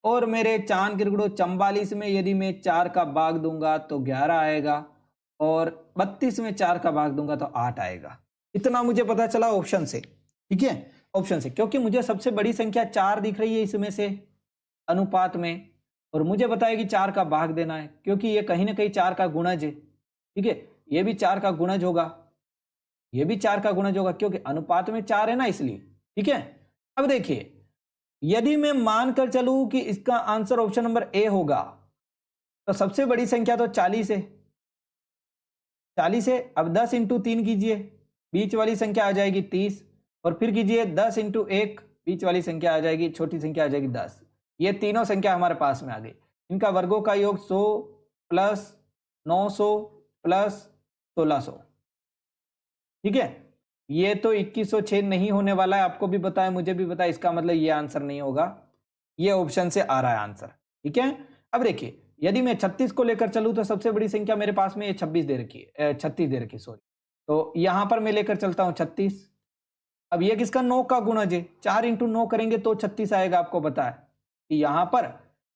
[SPEAKER 1] और मेरे चांद के टुकड़ों, 44 में यदि मैं 4 का भाग दूंगा तो 11 आएगा। और 32 में 4 का भाग दूंगा तो 8 आएगा। इतना मुझे पता चला ऑप्शन से। ठीक है, ऑप्शन से, क्योंकि मुझे सबसे बड़ी संख्या 4 दिख रही है इसमें से अनुपात में, और मुझे बताया कि 4 का भाग देना है, क्योंकि ये कहीं ना कहीं 4 का गुणज है। ठीक है, ये भी 4 का गुणज होगा, ये भी 4 का गुणज होगा, क्योंकि अनुपात में 4 है ना, इसलिए। ठीक है, अब देखिए, यदि मैं मानकर चलूं कि इसका आंसर ऑप्शन नंबर ए होगा, तो सबसे बड़ी संख्या तो 40 है। 40 है। अब 10 इंटू 3 कीजिए, बीच वाली संख्या आ जाएगी 30। और फिर कीजिए 10 इंटू 1, बीच वाली संख्या आ जाएगी, छोटी संख्या आ जाएगी 10। ये तीनों संख्या हमारे पास में आ गई। इनका वर्गों का योग 100 प्लस 900 प्लस 1600। ठीक है, ये तो 2106 नहीं होने वाला है, आपको भी पता है, मुझे भी पता है। इसका मतलब ये आंसर नहीं होगा, ये ऑप्शन से आ रहा है आंसर। ठीक है, अब देखिए, यदि मैं 36 को लेकर चलूं तो सबसे बड़ी संख्या मेरे पास में ये 26 दे रखी है, 36 दे रखी, सॉरी। तो यहां पर मैं लेकर चलता हूं 36। अब ये किसका? 9 का गुणज है। 4 इंटू 9 करेंगे तो 36 आएगा। आपको पता है कि यहां पर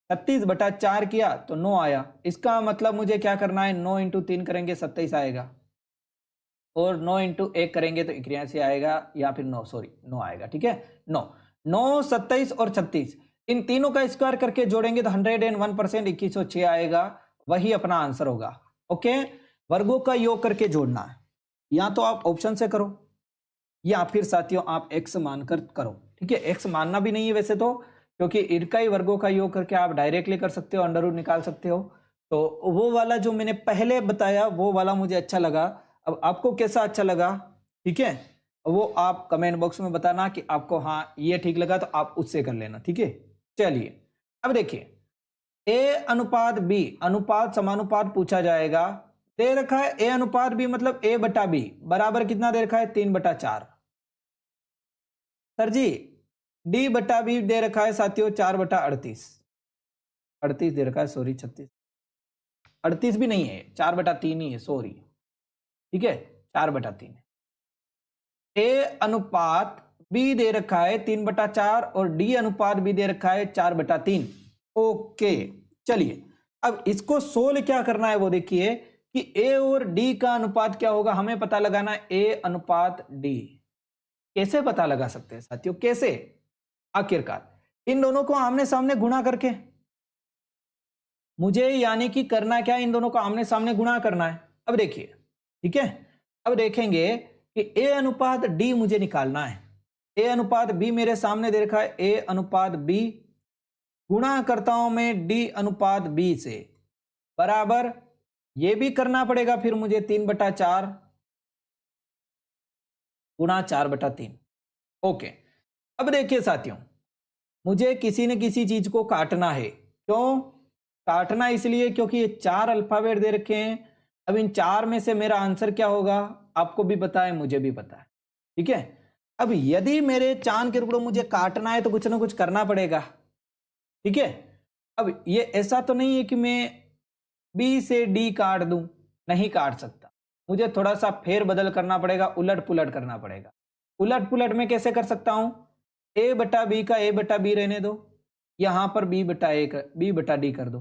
[SPEAKER 1] 36/4 किया तो 9 आया। इसका मतलब मुझे क्या करना है? 9 इंटू 3 करेंगे 27 आएगा, और 9 इंटू 1 करेंगे तो 81 आएगा, या फिर 9 आएगा। ठीक है, 9, 27 और 36, इन तीनों का स्क्वायर करके जोड़ेंगे तो 101% 2106 आएगा। वही अपना आंसर होगा। ओके, वर्गों का योग करके जोड़ना है, या तो आप ऑप्शन से करो, या फिर साथियों आप एक्स मानकर करो। ठीक है, एक्स मानना भी नहीं है वैसे तो, क्योंकि इनका ही वर्गों का योग करके आप डायरेक्टली कर सकते हो, अंडर रूट निकाल सकते हो। तो वो वाला जो मैंने पहले बताया, वो वाला मुझे अच्छा लगा। अब आपको कैसा अच्छा लगा, ठीक है, वो आप कमेंट बॉक्स में बताना कि आपको हाँ ये ठीक लगा, तो आप उससे कर लेना। ठीक है, चलिए अब देखिए, ए अनुपात बी, अनुपात समानुपात पूछा जाएगा। दे रखा है ए अनुपात बी, मतलब ए बटा बी बराबर कितना दे रखा है? 3/4। सर जी डी बटा बी दे रखा है साथियों 4/38। 38 दे रखा है, सॉरी 36, 38 भी नहीं है, 4/3 ही है, सॉरी। ठीक है, 4/3। ए अनुपात बी दे रखा है 3/4, और डी अनुपात बी दे रखा है 4/3। ओके, चलिए अब इसको सोल्व क्या करना है वो देखिए कि ए और डी का अनुपात क्या होगा, हमें पता लगाना है। ए अनुपात डी कैसे पता लगा सकते हैं साथियों? कैसे? आखिरकार इन दोनों को आमने सामने गुणा करके, मुझे यानी कि करना क्या है, इन दोनों को आमने सामने गुणा करना है। अब देखिए, ठीक है, अब देखेंगे कि ए अनुपात डी मुझे निकालना है। ए अनुपात बी मेरे सामने दे रखा है, ए अनुपात बी गुणा करता हूं मैं डी अनुपात बी से, बराबर ये भी करना पड़ेगा फिर मुझे 3/4 गुणा 4/3। ओके, अब देखिए साथियों, मुझे किसी न किसी चीज को काटना है। क्यों काटना? इसलिए क्योंकि ये 4 अल्फाबेट दे रखे हैं। अब इन 4 में से मेरा आंसर क्या होगा, आपको भी पता है, मुझे भी पता है। ठीक है, अब यदि मेरे चांद के टुकड़ों मुझे काटना है तो कुछ ना कुछ करना पड़ेगा। ठीक है, अब ये ऐसा तो नहीं है कि मैं बी से डी काट दूं, नहीं काट सकता, मुझे थोड़ा सा फेर बदल करना पड़ेगा, उलट पुलट करना पड़ेगा। उलट पुलट में कैसे कर सकता हूं? ए बटा बी का ए बटा बी रहने दो, यहां पर बी बटा डी कर दो।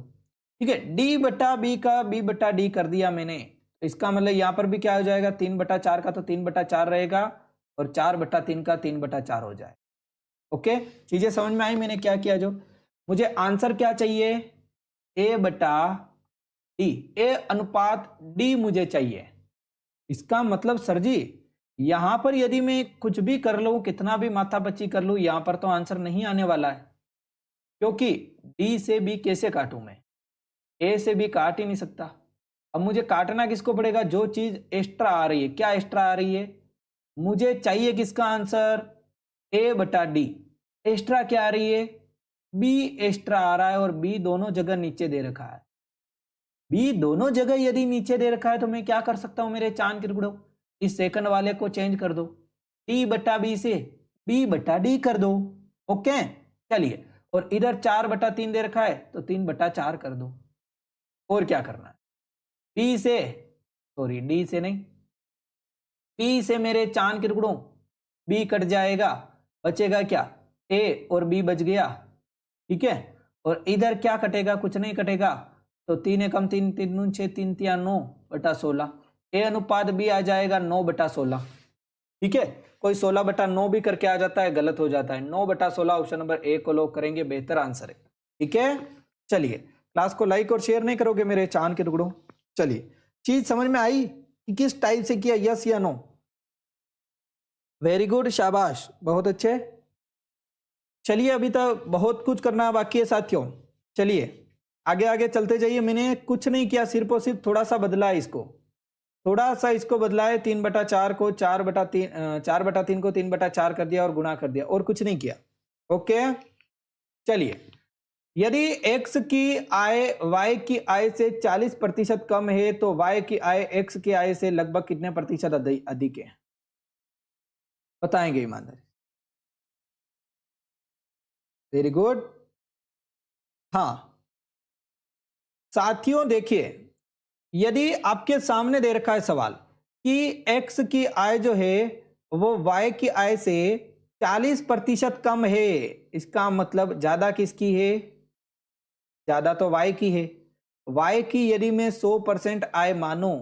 [SPEAKER 1] ठीक है, डी बटा बी का बी बटा डी कर दिया मैंने, तो इसका मतलब यहाँ पर भी क्या हो जाएगा, 3/4 का तो 3/4 रहेगा और 4/3 का 3/4 हो जाए। ओके, चीजें समझ में आई मैंने क्या किया। जो मुझे आंसर क्या चाहिए, A/D, A अनुपात D मुझे चाहिए। इसका मतलब सर जी यहां पर यदि मैं कुछ भी कर लूं, कितना भी माथापच्ची कर लूं, यहां पर तो आंसर नहीं आने वाला है, क्योंकि D से B कैसे काटूं मैं, A से B काट ही नहीं सकता। अब मुझे काटना किसको पड़ेगा, जो चीज एक्स्ट्रा आ रही है। क्या एक्स्ट्रा आ रही है, मुझे चाहिए किसका आंसर, A/D। एक्स्ट्रा क्या आ रही है, B एक्स्ट्रा आ रहा है, और B दोनों जगह नीचे दे रखा है। B दोनों जगह यदि नीचे दे रखा है तो मैं क्या कर सकता हूं मेरे चांद के टुकड़ों, इस सेकंड वाले को चेंज कर दो, D/B से B/D कर दो। ओके, चलिए, और इधर 4/3 दे रखा है तो 3/4 कर दो। और क्या करना है, P से, सॉरी D से नहीं, P से मेरे चांद के टुकड़ों B कट जाएगा, बचेगा क्या, A और B बच गया। ठीक है, और इधर क्या कटेगा, कुछ नहीं कटेगा, तो 3 एकम 3, 3 दूनी 6, 3 तिया 9/16। A अनुपात B आ जाएगा 9/16। ठीक है, कोई 16/9 भी करके आ जाता है, गलत हो जाता है। 9/16 ऑप्शन नंबर A को लॉक करेंगे, बेहतर आंसर है। ठीक है, चलिए, क्लास को लाइक और शेयर नहीं करोगे मेरे चांद के टुकड़ों। चलिए, चीज समझ में आई कि किस टाइप से किया, यस या नो। वेरी गुड, शाबाश, बहुत अच्छे। चलिए, अभी तक बहुत कुछ करना बाकी है साथियों। चलिए आगे आगे चलते जाइए। मैंने कुछ नहीं किया, सिर्फ और सिर्फ थोड़ा सा बदला है इसको, थोड़ा सा इसको बदला है। 3/4 को 4/3, 4/3 को 3/4 कर दिया और गुणा कर दिया, और कुछ नहीं किया। ओके, चलिए, यदि x की आय y की आय से 40% कम है तो y की आय x की आय से लगभग कितने प्रतिशत अधिक है, बताएंगे ईमानदारी। Very good. हाँ साथियों, देखिए, यदि आपके सामने दे रखा है सवाल कि x की आय जो है वो y की आय से 40% कम है, इसका मतलब ज्यादा किसकी है, ज्यादा तो y की है। y की यदि मैं 100% आय मानूं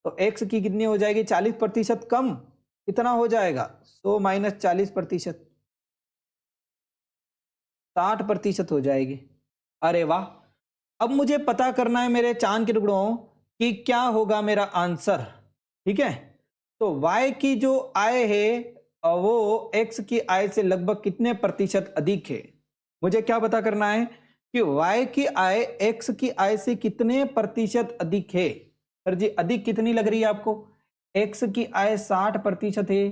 [SPEAKER 1] तो x की कितनी हो जाएगी, 40% कम, कितना हो जाएगा, 100 माइनस 40%, 60% हो जाएगी। अरे वाह, अब मुझे पता करना है मेरे चांद के टुकड़ों कि क्या होगा मेरा आंसर। ठीक है, तो y की जो आय है वो x की आय से लगभग कितने प्रतिशत अधिक है। मुझे क्या पता करना है कि y की आय x की आय से कितने प्रतिशत अधिक है। सर जी अधिक कितनी लग रही है आपको, x की आय 60% है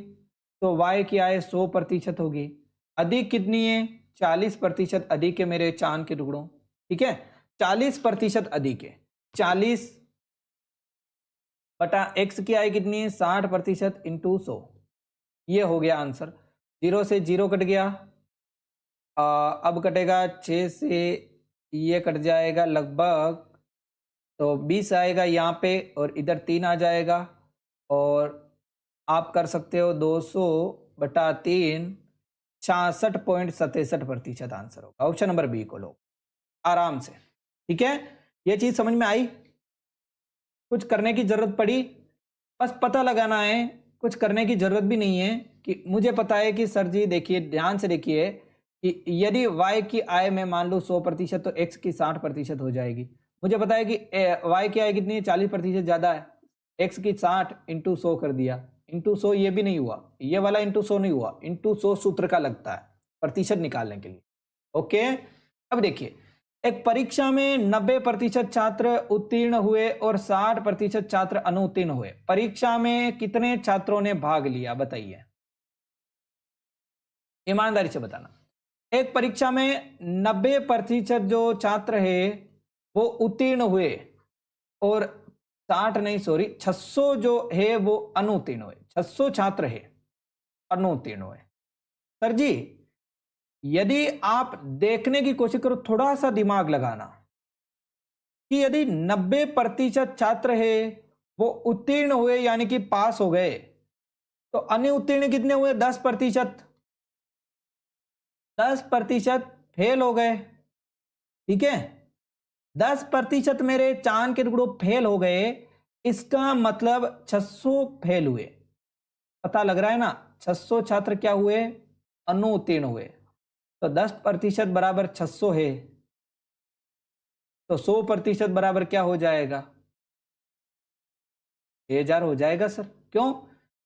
[SPEAKER 1] तो y की आय 100% होगी। अधिक कितनी है, 40% अधिक है मेरे चांद के टुकड़ों। ठीक है, 40% अधिक है। 40 बटा x की आय कितनी है, 60% इंटू 100, ये हो गया आंसर। 0 से 0 कट गया, अब कटेगा 6 से, ये कट जाएगा लगभग, तो 20 आएगा यहाँ पे, और इधर 3 आ जाएगा, और आप कर सकते हो 200/3, 66.67% आंसर होगा। ऑप्शन नंबर बी को लो आराम से। ठीक है, ये चीज समझ में आई, कुछ करने की जरूरत पड़ी, बस पता लगाना है, कुछ करने की जरूरत भी नहीं है। कि मुझे पता है कि सर जी देखिए ध्यान से देखिए कि यदि y की आय में मान लो 100% तो x की 60% हो जाएगी। मुझे पता है कि y की आय कितनी है, 40% ज्यादा है, x की 60 इंटू 100 कर दिया, इंटू 100 ये भी नहीं हुआ, ये वाला इंटू 100 नहीं हुआ, इंटू 100 सूत्र का लगता है प्रतिशत निकालने के लिए। ओके, अब देखिए, एक परीक्षा में 90% छात्र उत्तीर्ण हुए और 60% छात्र अनुत्तीर्ण हुए। परीक्षा में कितने छात्रों ने भाग लिया, बताइए ईमानदारी से बताना। एक परीक्षा में 90% जो छात्र है वो उत्तीर्ण हुए, और 60 नहीं, सॉरी 600 जो है वो अनुत्तीर्ण हुए। 600 छात्र है अनुत्तीर्ण हुए। सर जी यदि आप देखने की कोशिश करो, थोड़ा सा दिमाग लगाना, कि यदि 90% छात्र है वो उत्तीर्ण हुए यानी कि पास हो गए, तो अनुत्तीर्ण कितने हुए, 10%। 10% फेल हो गए। ठीक है, 10% मेरे चांद के टुकड़ों फेल हो गए, इसका मतलब 600 फेल हुए, पता लग रहा है ना। 600 छात्र क्या हुए, अनुत्तीर्ण हुए। तो 10% बराबर 600 है, तो 100% बराबर क्या हो जाएगा, 6000 हो जाएगा सर। क्यों,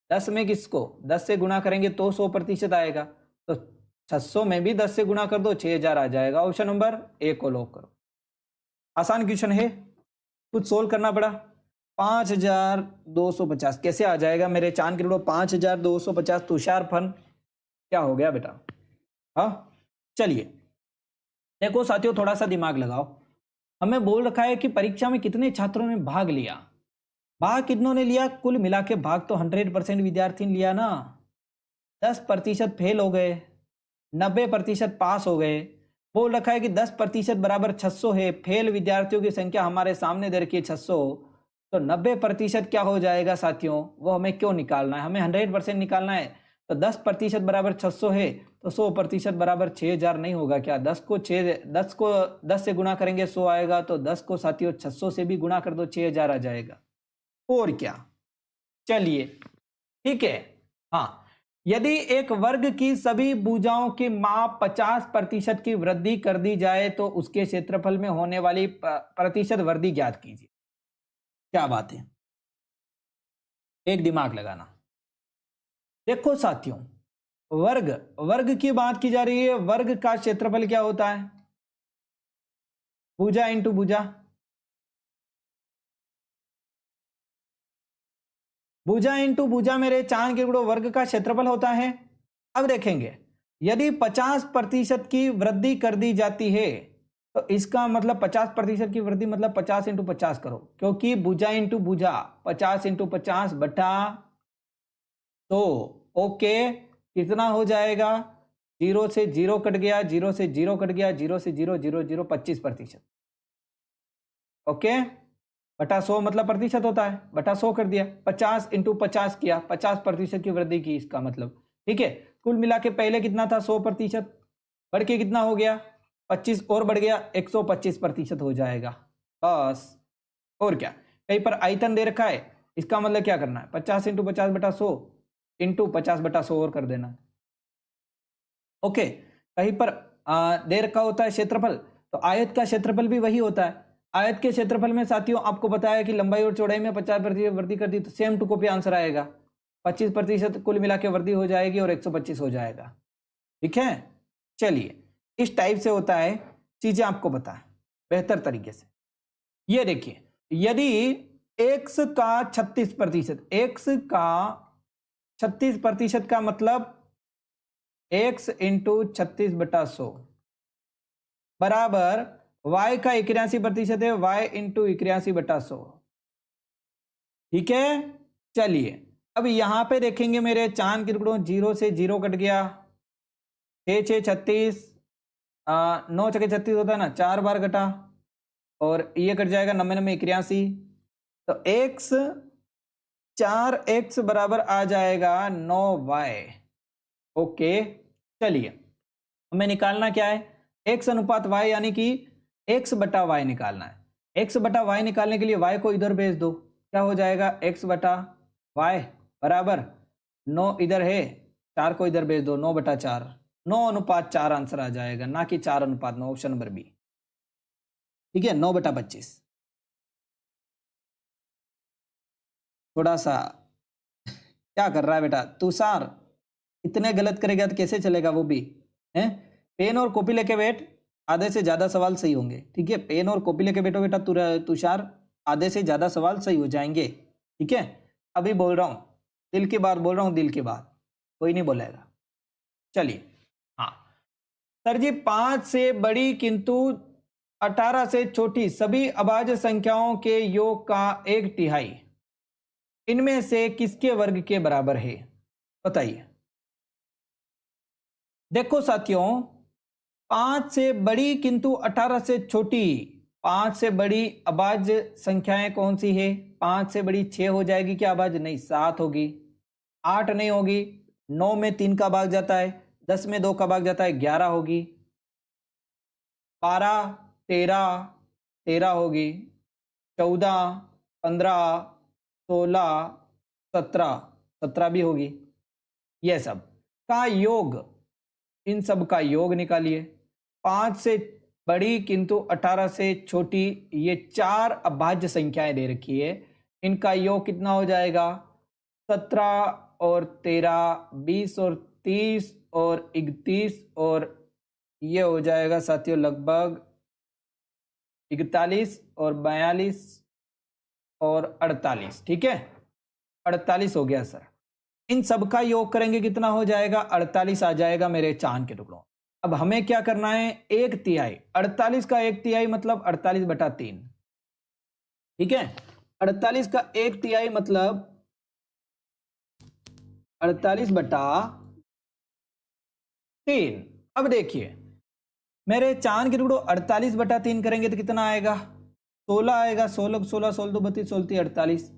[SPEAKER 1] 10 में किसको 10 से गुणा करेंगे तो 100% आएगा, तो 600 में भी 10 से गुणा कर दो, 6000 आ जाएगा। ऑप्शन नंबर ए को लॉक करो। आसान क्वेश्चन है, कुछ सोल्व करना पड़ा। 5250 कैसे आ जाएगा मेरे चांद के लोड़ो, 5250 तुषार फन क्या हो गया बेटा। हाँ चलिए देखो साथियों, थोड़ा सा दिमाग लगाओ। हमें बोल रखा है कि परीक्षा में कितने छात्रों ने भाग लिया, भाग कितनों ने लिया, कुल मिला के भाग तो 100% विद्यार्थी ने लिया ना। 10% फेल हो गए, 90% पास हो गए। बोल रखा है कि 10% बराबर 600 है, फेल विद्यार्थियों की संख्या हमारे सामने दे रखी है 600, तो 90% क्या हो जाएगा साथियों, वो हमें क्यों निकालना है, हमें 100% निकालना है। तो 10% बराबर 600 है, तो 100% बराबर 6000 नहीं होगा क्या। 10 को 10 से गुणा करेंगे 100 आएगा, तो 10 को साथियों 600 से भी गुणा कर दो, 6000 आ जाएगा। और क्या, चलिए ठीक है। हाँ, यदि एक वर्ग की सभी भुजाओं की माप 50% की वृद्धि कर दी जाए तो उसके क्षेत्रफल में होने वाली प्रतिशत वृद्धि ज्ञात कीजिए। क्या बात है, एक दिमाग लगाना। देखो साथियों, वर्ग वर्ग की बात की जा रही है, वर्ग का क्षेत्रफल क्या होता है, भुजा इंटू भुजा। भुजा इंटू भुजा मेरे चांद के गुणों वर्ग का क्षेत्रफल होता है। अब देखेंगे, यदि 50% की वृद्धि कर दी जाती है तो इसका मतलब 50% की वृद्धि मतलब 50 इंटू 50 करो, क्योंकि भुजा इंटू भुजा 50 इंटू 50 बटा 100। ओके, कितना हो जाएगा, 0 से 0 कट गया, 0 से 0 कट गया, 0 से 0 0 0 25%। ओके, बटा 100 मतलब प्रतिशत होता है, बटा 100 कर दिया, 50 इंटू 50 किया, 50% की वृद्धि की इसका मतलब। ठीक है, कुल मिला के पहले कितना था 100%, बढ़ के कितना हो गया 25 और बढ़ गया 125% हो जाएगा बस। और क्या, कहीं पर आयतन दे रखा है, इसका मतलब क्या करना है, 50 इंटू 50 बटा 100 इंटू 50 बटा 100 और कर देना। ओके, कहीं पर दे रखा होता है क्षेत्रफल, तो आयत का क्षेत्रफल भी वही होता है। आयत के क्षेत्रफल में साथियों आपको बताया कि लंबाई और चौड़ाई में 50% वृद्धि कर दी, तो सेम टू कॉपी आंसर आएगा, 25% कुल मिला के वृद्धि हो जाएगी और 125 हो जाएगा। ठीक है, चलिए इस टाइप से होता है, चीजें आपको पता है बेहतर तरीके से। ये देखिए, यदि x का 36%, x का 36% का मतलब x इंटू 36/100 बराबर y का 81% है, y इंटू 81/100। ठीक है, चलिए अब यहां पे देखेंगे मेरे चांद के टुकड़ों, 0 से 0 कट गया, 6 6 36, 9 छके 36 होता है ना, 4 बार कटा और ये कट जाएगा, 90 90 81, तो x 4x बराबर आ जाएगा 9y। ओके, चलिए हमें निकालना क्या है, x अनुपात y, यानी कि x बटा y निकालना है। x बटा y निकालने के लिए y को इधर भेज दो, क्या हो जाएगा x बटा y बराबर 9 इधर है, 4 को इधर भेज दो, 9/4, 9:4 आंसर आ जाएगा, ना कि 4:9, ऑप्शन नंबर बी। ठीक है, 9/25। थोड़ा सा क्या कर रहा है बेटा तुषार, इतने गलत करेगा तो कैसे चलेगा वो भी है। पेन और कॉपी लेके बैठ, आधे से ज्यादा सवाल सही होंगे। ठीक है, पेन और कॉपी लेके बैठो बेटा तुषार, आधे से ज्यादा सवाल सही हो जाएंगे। ठीक है, अभी बोल रहा हूं, दिल की बात बोल रहा हूं, दिल की बात, कोई नहीं बोलेगा। चलिए, हाँ सर जी, 5 से बड़ी किंतु 18 से छोटी सभी अभाज्य संख्याओं के योग का 1/3 इनमें से किसके वर्ग के बराबर है, बताइए। देखो साथियों, 5 से बड़ी किंतु 18 से छोटी, 5 से बड़ी अभाज्य संख्याएं कौन सी है, 5 से बड़ी 6 हो जाएगी क्या अभाज्य, नहीं 7 होगी, 8 नहीं होगी, 9 में 3 का भाग जाता है, 10 में 2 का भाग जाता है, 11 होगी, 12 13 13 होगी, 14 15 16, 17, 17 भी होगी। ये सब का योग, इन सब का योग निकालिए। 5 से बड़ी किंतु 18 से छोटी, ये 4 अभाज्य संख्याएं दे रखी है। इनका योग कितना हो जाएगा? 17 और 13, 20 और 30 और 31, और ये हो जाएगा साथियों लगभग 41 और 42 और 48। ठीक है, 48 हो गया सर। इन सब का योग करेंगे कितना हो जाएगा? 48 आ जाएगा मेरे चांद के टुकड़ों। अब हमें क्या करना है? 1/3। 48 का 1/3 मतलब 48/3। ठीक है, 48 का 1/3 मतलब 48/3। अब देखिए मेरे चांद के टुकड़ों 48/3 करेंगे तो कितना आएगा? 16 आएगा। 16 16 16 2 32 16 48।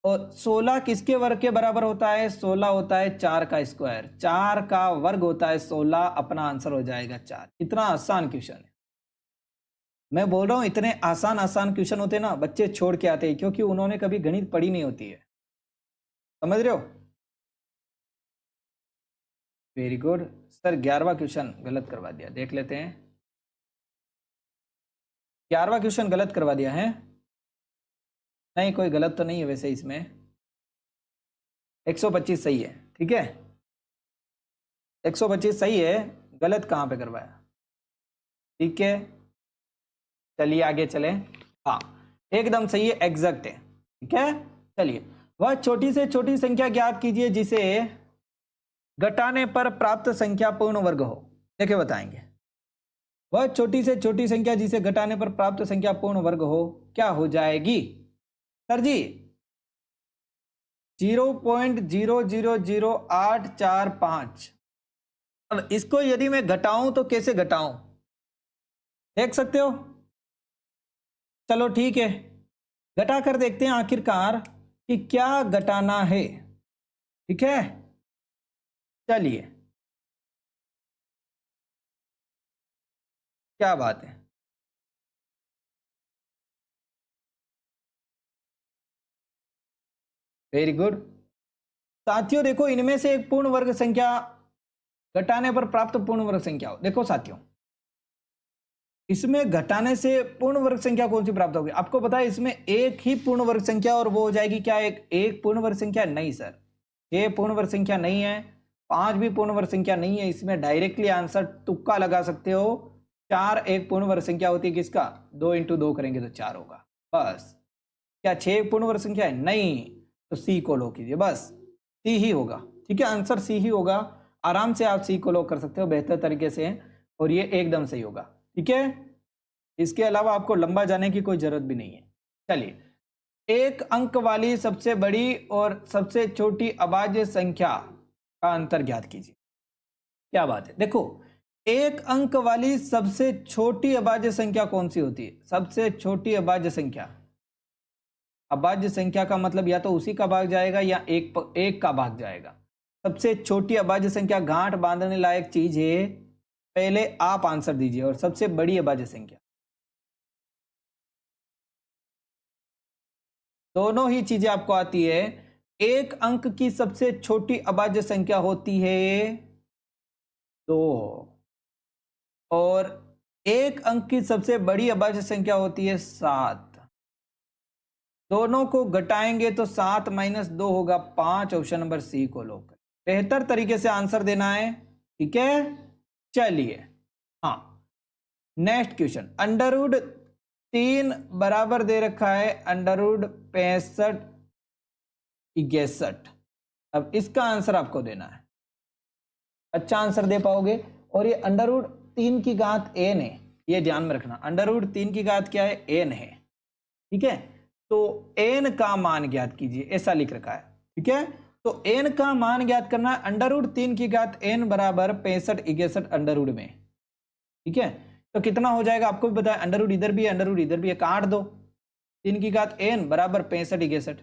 [SPEAKER 1] और 16 किसके वर्ग के बराबर होता है? 16 होता है 4 का स्क्वायर। 4 का वर्ग होता है 16। अपना आंसर हो जाएगा 4। इतना आसान क्वेश्चन है। मैं बोल रहा हूं इतने आसान आसान क्वेश्चन होते ना बच्चे छोड़ के आते हैं, क्योंकि उन्होंने कभी गणित पढ़ी नहीं होती है। समझ रहे हो? Very good sir. 11वां क्वेश्चन गलत करवा दिया, देख लेते हैं। 11वां क्वेश्चन गलत करवा दिया है? नहीं, कोई गलत तो नहीं है वैसे इसमें। 125 सही है। ठीक है, 125 सही है। गलत कहाँ पे करवाया? ठीक है, चलिए आगे चले। हाँ, एकदम सही है, एग्जैक्ट है। ठीक है, चलिए। वह छोटी से छोटी संख्या ज्ञात कीजिए जिसे घटाने पर प्राप्त संख्या पूर्ण वर्ग हो। देखिए बताएंगे। वह छोटी से छोटी संख्या जिसे घटाने पर प्राप्त संख्या पूर्ण वर्ग हो, क्या हो जाएगी? सर जी 0.000845। अब इसको यदि मैं घटाऊं तो कैसे घटाऊं, देख सकते हो? चलो ठीक है, घटा कर देखते हैं आखिरकार कि क्या घटाना है। ठीक है, चलिए, क्या बात है। वेरी गुड साथियों। देखो इनमें से एक पूर्ण वर्ग संख्या घटाने पर प्राप्त पूर्ण वर्ग संख्या हो। देखो साथियों, इसमें घटाने से पूर्ण वर्ग संख्या कौन सी प्राप्त होगी? आपको पता है इसमें एक ही पूर्ण वर्ग संख्या, और वो हो जाएगी क्या? एक पूर्ण वर्ग संख्या? नहीं सर, 6 पूर्ण वर्ग संख्या नहीं है, 5 भी पूर्ण वर्ग संख्या नहीं है। इसमें डायरेक्टली आंसर तुक्का लगा सकते हो। 4 एक पूर्ण वर्ग संख्या होती है। किसका? 2 × 2 करेंगे तो 4 होगा बस। क्या 6 पूर्ण वर्ग संख्या है? नहीं, तो सी को लो कीजिए, बस सी ही होगा। ठीक है, आंसर सी ही होगा। आराम से आप सी को लो कर सकते हो बेहतर तरीके से, और ये एकदम सही होगा। ठीक है, इसके अलावा आपको लंबा जाने की कोई जरूरत भी नहीं है। चलिए, एक अंक वाली सबसे बड़ी और सबसे छोटी अभाज्य संख्या का अंतर ज्ञात कीजिए। क्या बात है। देखो, एक अंक वाली सबसे छोटी अभाज्य संख्या कौन सी होती है? सबसे छोटी अभाज्य संख्या, अभाज्य संख्या का मतलब या तो उसी का भाग जाएगा या एक का भाग जाएगा। सबसे छोटी अभाज्य संख्या गांठ बांधने लायक चीज है। पहले आप आंसर दीजिए। और सबसे बड़ी अभाज्य संख्या, दोनों ही चीजें आपको आती है। एक अंक की सबसे छोटी अभाज्य संख्या होती है 2, और एक अंक की सबसे बड़ी अभाज्य संख्या होती है 7। दोनों को घटाएंगे तो 7 - 2 होगा 5। ऑप्शन नंबर सी को लो कर बेहतर तरीके से आंसर देना है। ठीक है, चलिए। हाँ, नेक्स्ट क्वेश्चन। √3 बराबर दे रखा है √65 61। अब इसका आंसर आपको देना है। अच्छा आंसर दे पाओगे। और ये √3 की घात n है, ये ध्यान में रखना। √3 की घात क्या है? n है। ठीक है, तो n का मान ज्ञात कीजिए, ऐसा लिख रखा है। ठीक है, तो n का मान ज्ञात करना है। √3 की घात n बराबर 65 61 में। ठीक है, तो कितना हो जाएगा आपको भी बताया। अंडर रूट इधर भी है, अंडर रूट इधर भी है, काट दो। 3 की घात n बराबर 65 61।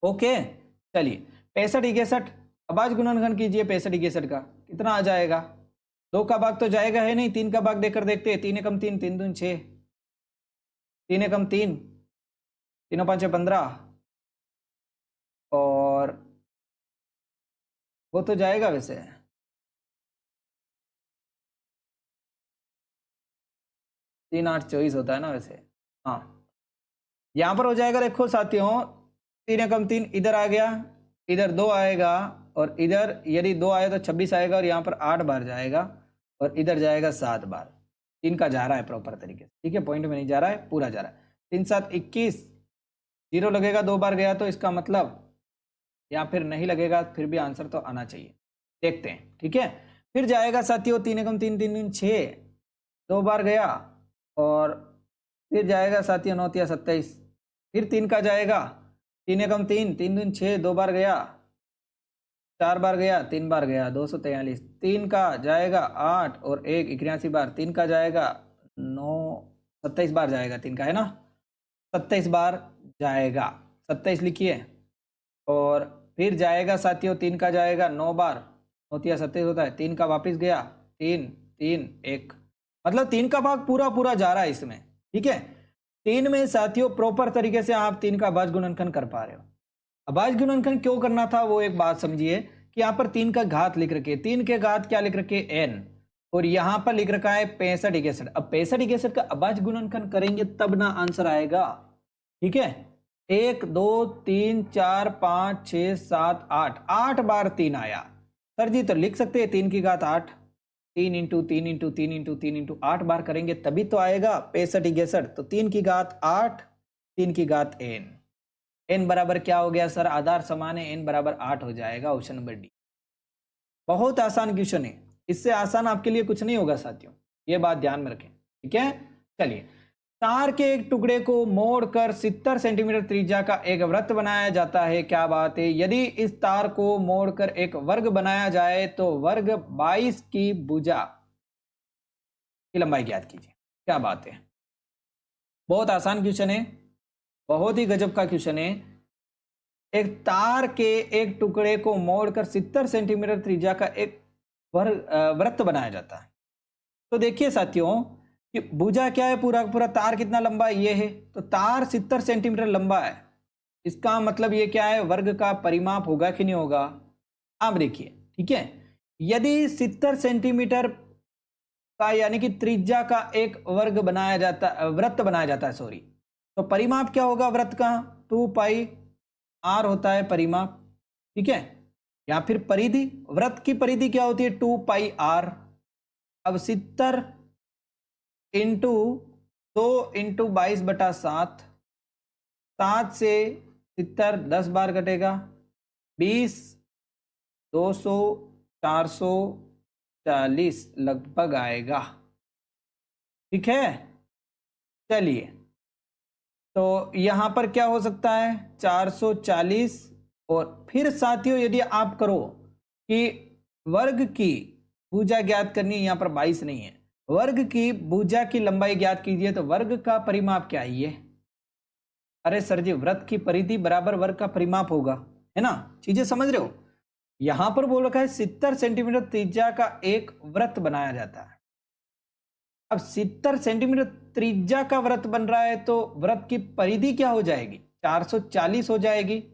[SPEAKER 1] ओके, चलिए 65 61 अब आज गुणनखंड कीजिए 65 61 का। कितना आ जाएगा? 2 का भाग तो जाएगा है नहीं, 3 का भाग देकर देखते हैं। 3 एकम 3, 3 दूनी 6, 3 एकम 3, तीनों पाँच 15 और वो तो जाएगा वैसे, तीन 8 24 होता है ना वैसे। हाँ, यहाँ पर हो जाएगा, देखो साथियों, 3 एकम 3 इधर आ गया, इधर 2 आएगा, और इधर यदि 2 आए तो 26 आएगा, और यहाँ पर 8 बार जाएगा, और इधर जाएगा 7 बार। 3 का जा रहा है प्रॉपर तरीके से, ठीक है, पॉइंट में नहीं जा रहा है, पूरा जा रहा है। 3 7 21, 0 लगेगा, 2 बार गया तो इसका मतलब, या फिर नहीं लगेगा फिर भी आंसर तो आना चाहिए, देखते हैं, ठीक है। फिर जाएगा साथियों 3 एकम 3 3 3 6, 2 बार गया, और फिर जाएगा साथियों 9 या 27, फिर 3 का जाएगा, 3 एकम 3 3 3 6, 2 बार गया, 4 बार गया, 3 बार गया, 243। 3 का जाएगा 8 और 1 81 बार, 3 का जाएगा 9 27 बार जाएगा, 3 का है ना, 27 बार जाएगा, 27 लिखिए। और फिर जाएगा साथियों 3 का जाएगा 9 बार, 9 या 27 होता है, 3 का वापस गया, 3 3 1, मतलब 3 का भाग पूरा पूरा जा रहा है इसमें, ठीक है। 3 में साथियों प्रॉपर तरीके से आप 3 का अभाज्य गुणनखंड कर पा रहे हो। अभाज्य गुणनखंड क्यों करना था वो एक बात समझिए, कि यहाँ पर 3 का घात लिख रखे, 3 के घात क्या लिख रखे n, और यहाँ पर लिख रखा है 65 61। अब 65 61 का अभाज्य गुणनखंड करेंगे तब ना आंसर आएगा, ठीक है। 1 2 3 4 5 6 7 8, 8 बार 3 आया सर जी, तो लिख सकते हैं 3 की घात 8, 3 इंटू 3 इंटू 3 इंटू 3 इंटू 8 बार करेंगे तभी तो आएगा 65 61। तो 3 की घात 8, 3 की घात n, n बराबर क्या हो गया सर, आधार समान है, n बराबर 8 हो जाएगा, ऑप्शन नंबर डी। बहुत आसान क्वेश्चन है, इससे आसान आपके लिए कुछ नहीं होगा साथियों, ये बात ध्यान में रखें, ठीक है। चलिए, तार के एक टुकड़े को मोड़कर 70 सेंटीमीटर त्रिज्या का एक वृत्त बनाया जाता है, क्या बात है। यदि इस तार को मोड़कर एक वर्ग बनाया जाए तो वर्ग 22 की भुजा की लंबाई ज्ञात कीजिए, क्या बात है। बहुत आसान क्वेश्चन है, बहुत ही गजब का क्वेश्चन है। एक तार के एक टुकड़े को मोड़कर 70 सेंटीमीटर त्रिज्या का एक वृत्त बनाया जाता है। तो देखिए साथियों कि भुजा क्या है, पूरा पूरा तार कितना लंबा है, ये है, तो तार 70 सेंटीमीटर लंबा है, इसका मतलब ये क्या है, वर्ग का परिमाप होगा कि नहीं होगा। आप देखिए, ठीक है, यदि 70 सेंटीमीटर का यानी कि त्रिज्या का एक वर्ग बनाया जाता, वृत्त बनाया जाता है, सॉरी, तो परिमाप क्या होगा वृत्त का, 2 पाई r होता है परिमाप, ठीक है, या फिर परिधि, वृत्त की परिधि क्या होती है, 2 पाई r। अब 70 इंटू 2 इंटू 22/7, 7 से 70 10 बार कटेगा, 20 200 440 लगभग आएगा, ठीक है। चलिए, तो यहां पर क्या हो सकता है, 440। और फिर साथियों यदि आप करो कि वर्ग की भुजा ज्ञात करनी है, यहां पर 22 नहीं है, वर्ग की भुजा की लंबाई ज्ञात कीजिए, तो वर्ग का परिमाप क्या है ये, अरे सर जी वृत्त की परिधि बराबर वर्ग का परिमाप होगा, है ना, चीजें समझ रहे हो। यहां पर बोल रखा है 70 सेंटीमीटर त्रिज्या का एक वृत्त बनाया जाता है। अब 70 सेंटीमीटर त्रिज्या का वृत्त बन रहा है तो वृत्त की परिधि क्या हो जाएगी, 440 हो जाएगी।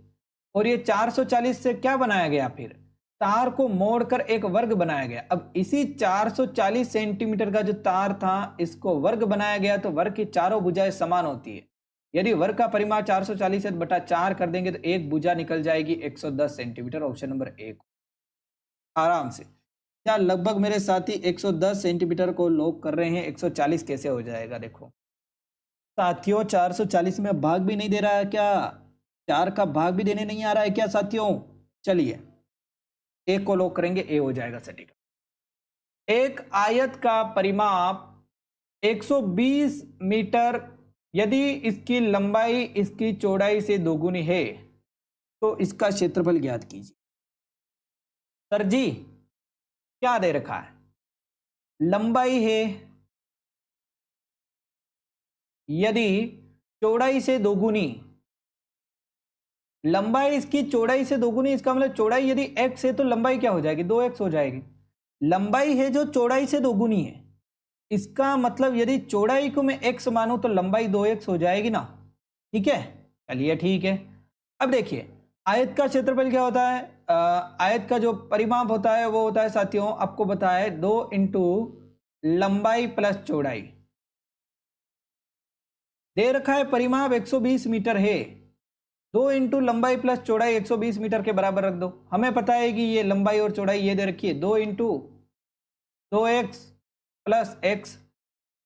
[SPEAKER 1] और ये 440 से क्या बनाया गया, फिर तार को मोड़कर एक वर्ग बनाया गया। अब इसी 440 सेंटीमीटर का जो तार था इसको वर्ग बनाया गया, तो वर्ग की चारों भुजाएं समान होती है। यदि वर्ग का परिमाप 440 बटा 4 कर देंगे तो एक भुजा निकल जाएगी 110 सेंटीमीटर, ऑप्शन नंबर 1 आराम से। क्या लगभग मेरे साथी 110 सेंटीमीटर को लॉक कर रहे हैं, 140 कैसे हो जाएगा। देखो साथियों 440 में भाग भी नहीं दे रहा है क्या, 4 का भाग भी देने नहीं आ रहा है क्या साथियों। चलिए एक को लॉक करेंगे, ए हो जाएगा सटीक। एक आयत का परिमाप 120 मीटर, यदि इसकी लंबाई इसकी चौड़ाई से दोगुनी है तो इसका क्षेत्रफल ज्ञात कीजिए। सर जी क्या दे रखा है, लंबाई है, यदि चौड़ाई से दोगुनी, लंबाई इसकी चौड़ाई से दोगुनी, इसका मतलब चौड़ाई यदि x है तो लंबाई क्या हो जाएगी, 2x हो जाएगी। लंबाई है जो चौड़ाई से दोगुनी है, इसका मतलब यदि चौड़ाई को मैं x मानूं तो लंबाई 2x हो जाएगी ना, ठीक है। चलिए ठीक है। अब देखिए आयत का क्षेत्रफल क्या होता है, आयत का जो परिमाप होता है वो होता है साथियों, आपको बताया है 2 इंटू लंबाई प्लस चौड़ाई। दे रखा है परिमाप 120 मीटर है, 2 इंटू लंबाई प्लस चौड़ाई 120 मीटर के बराबर रख दो। हमें पता है कि ये लंबाई और चौड़ाई ये दे रखी है, 2 इंटू 2x प्लस x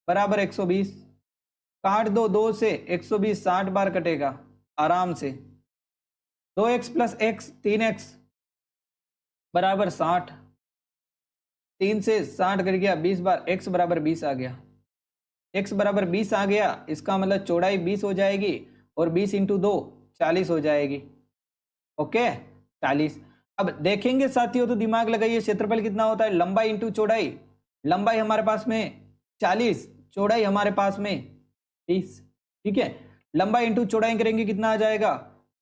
[SPEAKER 1] बराबर 120। काट दो 2 से, 120 60 बार कटेगा आराम से। 2x प्लस x 3x बराबर 60, 3 से 60 कट गया 20 बार, x बराबर 20 आ गया। x बराबर 20 आ गया, इसका मतलब चौड़ाई 20 हो जाएगी और 20 इंटू 2 40 हो जाएगी। ओके 40। अब देखेंगे साथियों तो दिमाग लगाइए, क्षेत्रफल कितना होता है, लंबाई इंटू चौड़ाई। लंबाई हमारे पास में 40, चौड़ाई हमारे पास में 30। ठीक है, लंबाई इंटू चौड़ाई करेंगे कितना आ जाएगा,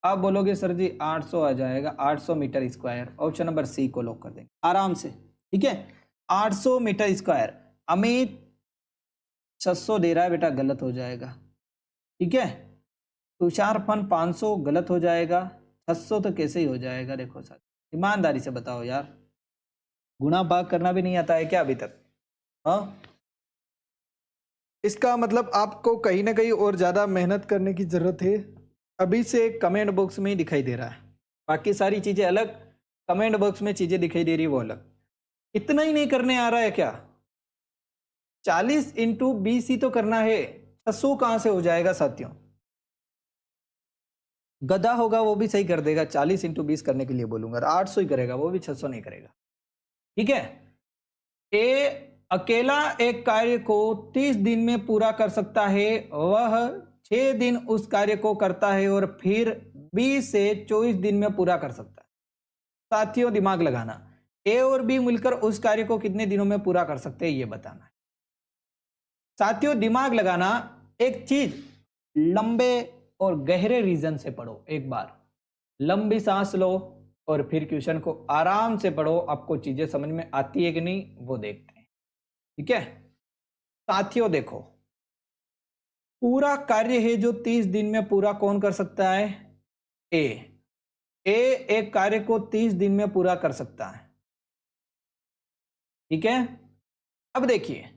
[SPEAKER 1] आप बोलोगे सर जी 800 आ जाएगा, 800 metre square. Option number C को लॉक कर देंगे आराम से। ठीक है 800 मीटर स्क्वायर। अमित 600 दे रहा है बेटा, गलत हो जाएगा। ठीक है तुषारपन 500 गलत हो जाएगा, 600 तो कैसे ही हो जाएगा। देखो सर ईमानदारी से बताओ यार, गुणा भाग करना भी नहीं आता है क्या अभी तक? हाँ इसका मतलब आपको कहीं ना कहीं और ज्यादा मेहनत करने की जरूरत है। अभी से कमेंट बॉक्स में ही दिखाई दे रहा है, बाकी सारी चीजें अलग, कमेंट बॉक्स में चीजें दिखाई दे रही है वो अलग। इतना ही नहीं करने आ रहा है क्या? 40 इंटू 20 ही तो करना है, 600 कहां से हो जाएगा साथियों? गधा होगा वो भी सही कर देगा, 40 इंटू 20 करने के लिए बोलूंगा 800 ही करेगा, वो भी 600 नहीं करेगा। ठीक है ए अकेला एक कार्य को 30 दिन में पूरा कर सकता है, वह 6 दिन उस कार्य को करता है और फिर 20 से 24 दिन में पूरा कर सकता है। साथियों दिमाग लगाना, ए और बी मिलकर उस कार्य को कितने दिनों में पूरा कर सकते हैं ये बताना है। साथियों दिमाग लगाना, एक चीज लंबे और गहरे रीजन से पढ़ो, एक बार लंबी सांस लो और फिर क्वेश्चन को आराम से पढ़ो, आपको चीजें समझ में आती है कि नहीं वो देखते हैं। ठीक है साथियों देखो, पूरा कार्य है जो 30 दिन में पूरा कौन कर सकता है? ए एक कार्य को 30 दिन में पूरा कर सकता है। ठीक है अब देखिए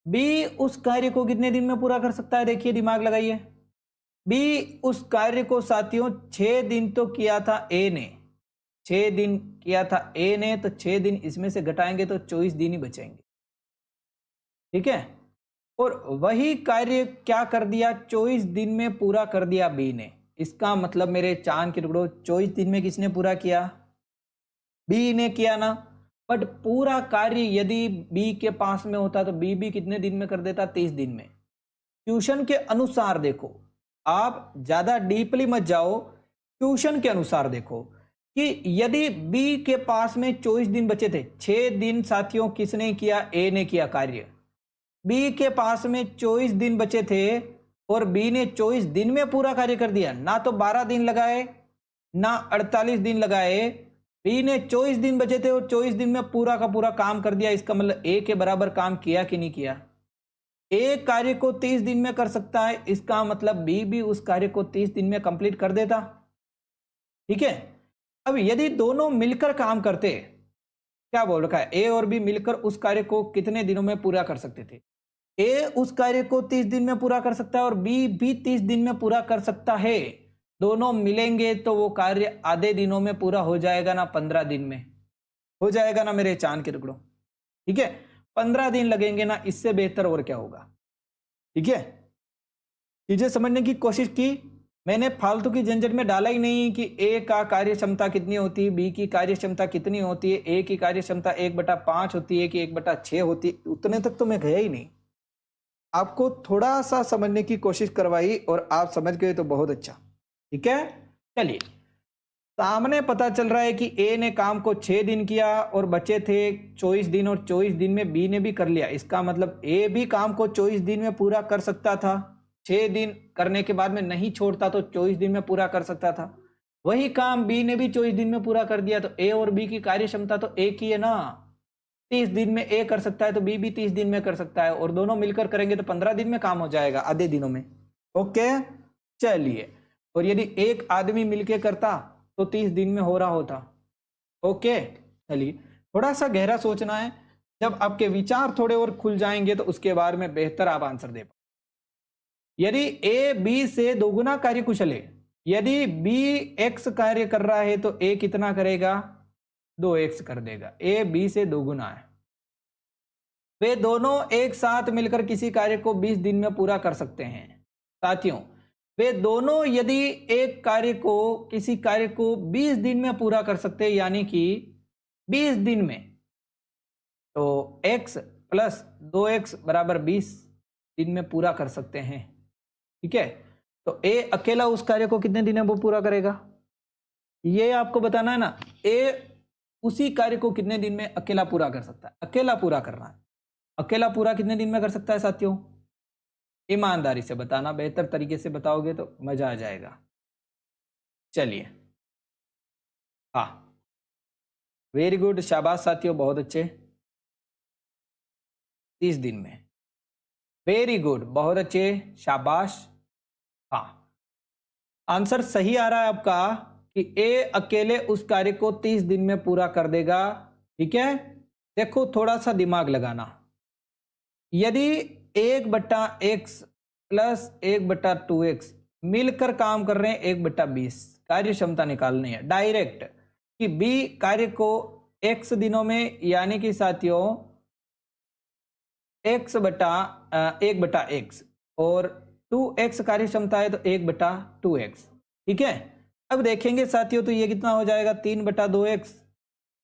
[SPEAKER 1] बी उस कार्य को कितने दिन में पूरा कर सकता है, देखिए दिमाग लगाइए। बी उस कार्य को साथियों 6 दिन तो किया था ए ने, 6 दिन किया था ए ने, तो 6 दिन इसमें से घटाएंगे तो 24 दिन ही बचेंगे। ठीक है और वही कार्य क्या कर दिया, 24 दिन में पूरा कर दिया बी ने। इसका मतलब मेरे चांद के टुकड़ों 24 दिन में किसने पूरा किया? बी ने किया ना। बट पूरा कार्य यदि बी के पास में होता तो बी भी कितने दिन में कर देता? 30 दिन में। ट्यूशन के अनुसार देखो, आप ज्यादा डीपली मत जाओ, ट्यूशन के अनुसार देखो कि यदि बी के पास में 24 दिन बचे थे, 6 दिन साथियों किसने किया? ए ने किया कार्य। बी के पास में 24 दिन बचे थे और बी ने 24 दिन में पूरा कार्य कर दिया, ना तो 12 दिन लगाए ना 48 दिन लगाए, बी ने 24 दिन बचे थे और 24 दिन में पूरा का पूरा काम कर दिया। इसका मतलब ए के बराबर काम किया कि नहीं किया? ए कार्य को 30 दिन में कर सकता है, इसका मतलब बी भी उस कार्य को 30 दिन में कंप्लीट कर देता। ठीक है अब यदि दोनों मिलकर काम करते, क्या बोल रखा है, ए और बी मिलकर उस कार्य को कितने दिनों में पूरा कर सकते थे? ए उस कार्य को 30 दिन में पूरा कर सकता है और बी भी 30 दिन में पूरा कर सकता है। दोनों मिलेंगे तो वो कार्य आधे दिनों में पूरा हो जाएगा ना 15 दिन में हो जाएगा ना मेरे चांद के टुकड़ों। ठीक है 15 दिन लगेंगे ना, इससे बेहतर और क्या होगा? ठीक है चीजें समझने की कोशिश की, मैंने फालतू की झंझट में डाला ही नहीं कि ए का कार्य क्षमता कितनी होती है, बी की कार्य क्षमता कितनी होती है, ए की कार्य क्षमता 1/5 होती है कि 1/6 होती है, उतने तक तो मैं गया ही नहीं। आपको थोड़ा सा समझने की कोशिश करवाई और आप समझ गए तो बहुत अच्छा। ठीक है चलिए सामने पता चल रहा है कि ए ने काम को 6 दिन किया और बचे थे 24 दिन और 24 दिन में बी ने भी कर लिया। इसका मतलब ए भी काम को 24 दिन में पूरा कर सकता था, 6 दिन करने के बाद में नहीं छोड़ता तो 24 दिन में पूरा कर सकता था। वही काम बी ने भी 24 दिन में पूरा कर दिया, तो ए और बी की कार्य क्षमता तो एक ही है ना। 30 दिन में ए कर सकता है तो बी भी 30 दिन में कर सकता है, और दोनों मिलकर करेंगे तो 15 दिन में काम हो जाएगा, आधे दिनों में। ओके चलिए और यदि एक आदमी मिलके करता तो 30 दिन में हो रहा होता। ओके, चलिए थोड़ा सा गहरा सोचना है। जब आपके विचार थोड़े और खुल जाएंगे तो उसके बाद में बेहतर आप आंसर दे पाओ। यदि ए बी से दोगुना कार्य कुशल है, यदि बी एक्स कार्य कर रहा है तो ए कितना करेगा, 2x कर देगा। ए बी से दोगुना है। वे दोनों एक साथ मिलकर किसी कार्य को 20 दिन में पूरा कर सकते हैं। साथियों, वे दोनों यदि एक कार्य को, किसी कार्य को 20 दिन में पूरा कर सकते हैं, यानी कि 20 दिन में, तो x प्लस 2x बराबर 20 दिन में पूरा कर सकते हैं। ठीक है, तो ए अकेला उस कार्य को कितने दिन में वो पूरा करेगा, ये आपको बताना है ना। ए उसी कार्य को कितने दिन में अकेला पूरा कर सकता है, अकेला पूरा करना है। अकेला पूरा कितने दिन में कर सकता है साथियों, ईमानदारी से बताना, बेहतर तरीके से बताओगे तो मजा आ जाएगा। चलिए, हाँ, वेरी गुड, शाबाश साथियों, बहुत अच्छे। 30 दिन में, वेरी गुड, बहुत अच्छे, शाबाश। हाँ, आंसर सही आ रहा है आपका कि ए अकेले उस कार्य को 30 दिन में पूरा कर देगा। ठीक है, देखो थोड़ा सा दिमाग लगाना। यदि 1/x प्लस 1/2x मिलकर काम कर रहे हैं 1/20, कार्य क्षमता निकालनी है डायरेक्ट कि बी कार्य को x दिनों में, यानी कि साथियों x बटा 1/x और 2x कार्य क्षमता है तो 1/2x। ठीक है, अब देखेंगे साथियों तो ये कितना हो जाएगा, 3/2x।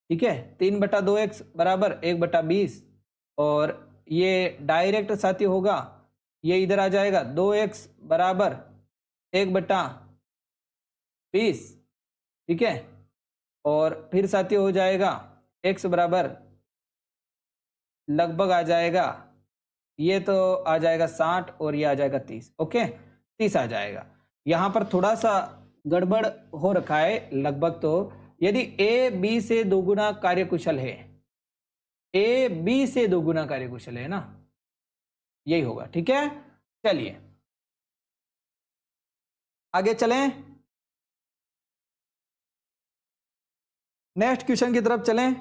[SPEAKER 1] ठीक है, 3/2x बराबर 1/20 और ये डायरेक्ट साथियों होगा, ये इधर आ जाएगा 2x बराबर 1/20। ठीक है, और फिर साथियों हो जाएगा x बराबर लगभग आ जाएगा, ये तो आ जाएगा 60 और ये आ जाएगा 30। ओके, 30 आ जाएगा। यहां पर थोड़ा सा गड़बड़ हो रखा है लगभग। तो यदि ए बी से दोगुना कार्यकुशल है, ए बी से दोगुना कार्यकुशल है ना, यही होगा। ठीक है, चलिए आगे चलें, नेक्स्ट क्वेश्चन की तरफ चलें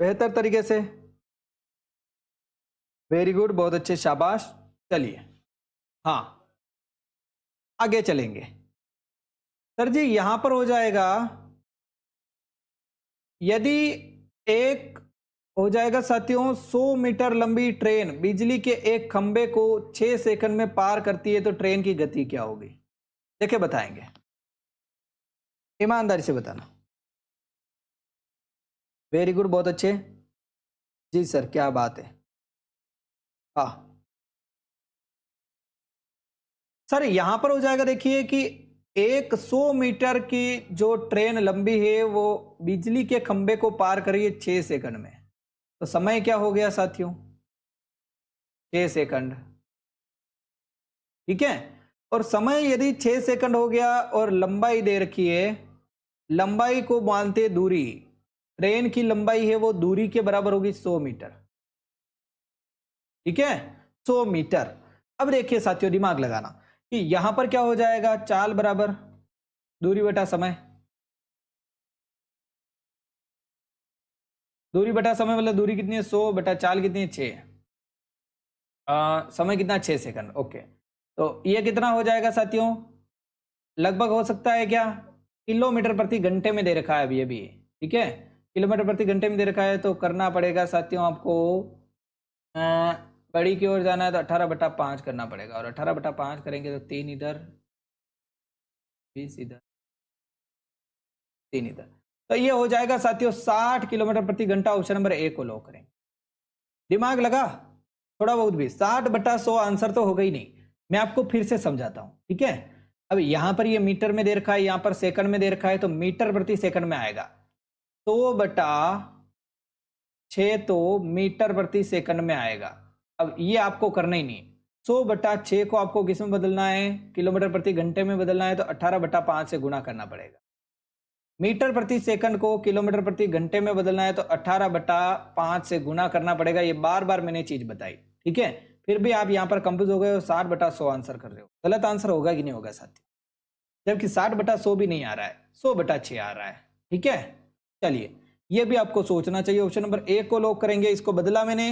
[SPEAKER 1] बेहतर तरीके से। वेरी गुड, बहुत अच्छे, शाबाश। चलिए, हाँ, आगे चलेंगे। सर जी यहां पर हो जाएगा, यदि एक हो जाएगा साथियों 100 मीटर लंबी ट्रेन बिजली के एक खंबे को 6 सेकंड में पार करती है तो ट्रेन की गति क्या होगी, देखिए बताएंगे, ईमानदारी से बताना। वेरी गुड, बहुत अच्छे, जी सर, क्या बात है। हाँ सर, यहां पर हो जाएगा, देखिए कि 100 मीटर की जो ट्रेन लंबी है वो बिजली के खंबे को पार कर रही है 6 सेकंड में, तो समय क्या हो गया साथियों, 6 सेकंड। ठीक है, और समय यदि 6 सेकंड हो गया और लंबाई दे रखी है, लंबाई को मानते दूरी, ट्रेन की लंबाई है वो दूरी के बराबर होगी 100 मीटर। ठीक है, 100 मीटर। अब देखिए साथियों, दिमाग लगाना कि यहां पर क्या हो जाएगा, चाल बराबर दूरी बटा समय, दूरी बटा समय मतलब दूरी कितनी है 100 बटा चाल कितनी है 6, समय कितना 6 सेकंड। ओके, तो ये कितना हो जाएगा साथियों, लगभग हो सकता है क्या, किलोमीटर प्रति घंटे में दे रखा है अभी अभी। ठीक है, किलोमीटर प्रति घंटे में दे रखा है तो करना पड़ेगा साथियों आपको, बड़ी की ओर जाना है तो 18/5 करना पड़ेगा, और 18/5 करेंगे तो 3 इधर, 20 इधर, 3 इधर, तो ये हो जाएगा साथियों 60 किलोमीटर प्रति घंटा। ऑप्शन नंबर ए को लॉक करेंगे। दिमाग लगा थोड़ा बहुत भी, 60/100 आंसर तो होगा ही नहीं। मैं आपको फिर से समझाता हूं। ठीक है, अब यहां पर ये मीटर में दे रखा है, यहां पर सेकंड में दे रखा है, तो मीटर प्रति सेकंड में आएगा, 100/6 तो मीटर प्रति सेकंड में आएगा। अब ये आपको करना ही नहीं, 100/6 को आपको किस में बदलना है, किलोमीटर प्रति घंटे में बदलना है, तो 18/5 से गुणा करना पड़ेगा। मीटर प्रति सेकंड को किलोमीटर प्रति घंटे में बदलना है तो 18/5 से गुना करना पड़ेगा। ये बार बार मैंने चीज बताई। ठीक है, फिर भी आप यहाँ पर कंफ्यूज हो गए हो, 60/100 आंसर कर रहे हो। गलत आंसर होगा कि नहीं होगा साथियों? जबकि 60/100 भी नहीं आ रहा है, 100/6 आ रहा है। ठीक है, चलिए ये भी आपको सोचना चाहिए। ऑप्शन नंबर ए को लॉक करेंगे। इसको बदला मैंने,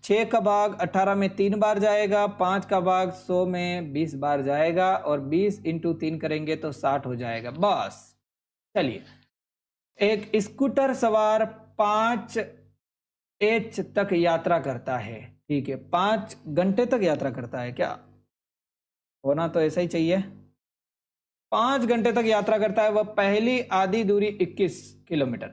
[SPEAKER 1] 6 का भाग 18 में 3 बार जाएगा, 5 का भाग 100 में 20 बार जाएगा, और 20 इंटू 3 करेंगे तो 60 हो जाएगा। बस चलिए, एक स्कूटर सवार 5 एच तक यात्रा करता है। ठीक है, 5 घंटे तक यात्रा करता है, क्या होना तो ऐसा ही चाहिए। 5 घंटे तक यात्रा करता है, वह पहली आधी दूरी 21 किलोमीटर।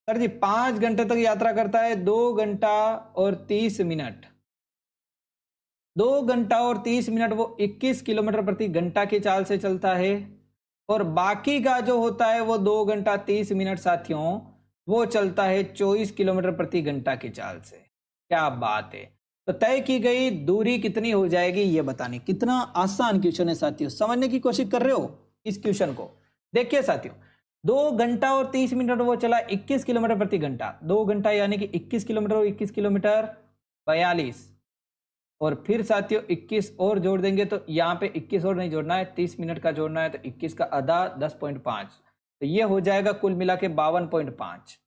[SPEAKER 1] सर जी 5 घंटे तक यात्रा करता है, 2 घंटा और 30 मिनट, 2 घंटा और 30 मिनट वो 21 किलोमीटर प्रति घंटा की चाल से चलता है, और बाकी का जो होता है वो 2 घंटा 30 मिनट साथियों वो चलता है 24 किलोमीटर प्रति घंटा की चाल से। क्या बात है। तो तय की गई दूरी कितनी हो जाएगी ये बतानी। कितना आसान क्वेश्चन है साथियों, समझने की कोशिश कर रहे हो इस क्वेश्चन को? देखिए साथियों, 2 घंटा और 30 मिनट वो चला 21 किलोमीटर प्रति घंटा, 2 घंटा यानी कि 21 किलोमीटर और 21 किलोमीटर 42, और फिर साथियों 21 और जोड़ देंगे तो यहाँ पे 21 और नहीं जोड़ना है, 30 मिनट का जोड़ना है, तो 21 का आधा 10.5, तो ये हो जाएगा कुल मिला के 52.5।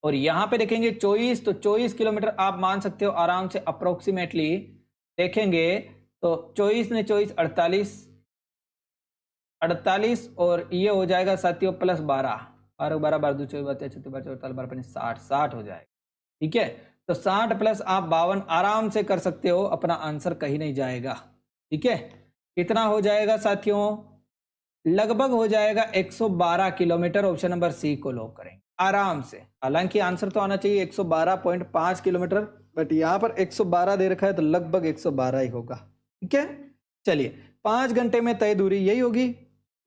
[SPEAKER 1] और यहाँ पे देखेंगे 24, तो 24 किलोमीटर आप मान सकते हो आराम से अप्रोक्सीमेटली देखेंगे तो 24 ने 24 48, और ये हो जाएगा साथियों प्लस 12, 12 12 12 2 24 36 12 44 12 60 60 हो जाएगा। ठीक है, तो 60 प्लस आप 52 आराम से कर सकते हो, अपना आंसर कहीं नहीं जाएगा। ठीक है, कितना हो जाएगा साथियों? लगभग हो जाएगा 112 किलोमीटर। ऑप्शन नंबर सी को लॉक करेंगे आराम से। हालांकि आंसर तो आना चाहिए 112.5 किलोमीटर, बट यहाँ पर 112 दे रखा है तो लगभग 112 ही होगा। ठीक है, चलिए 5 घंटे में तय दूरी यही होगी,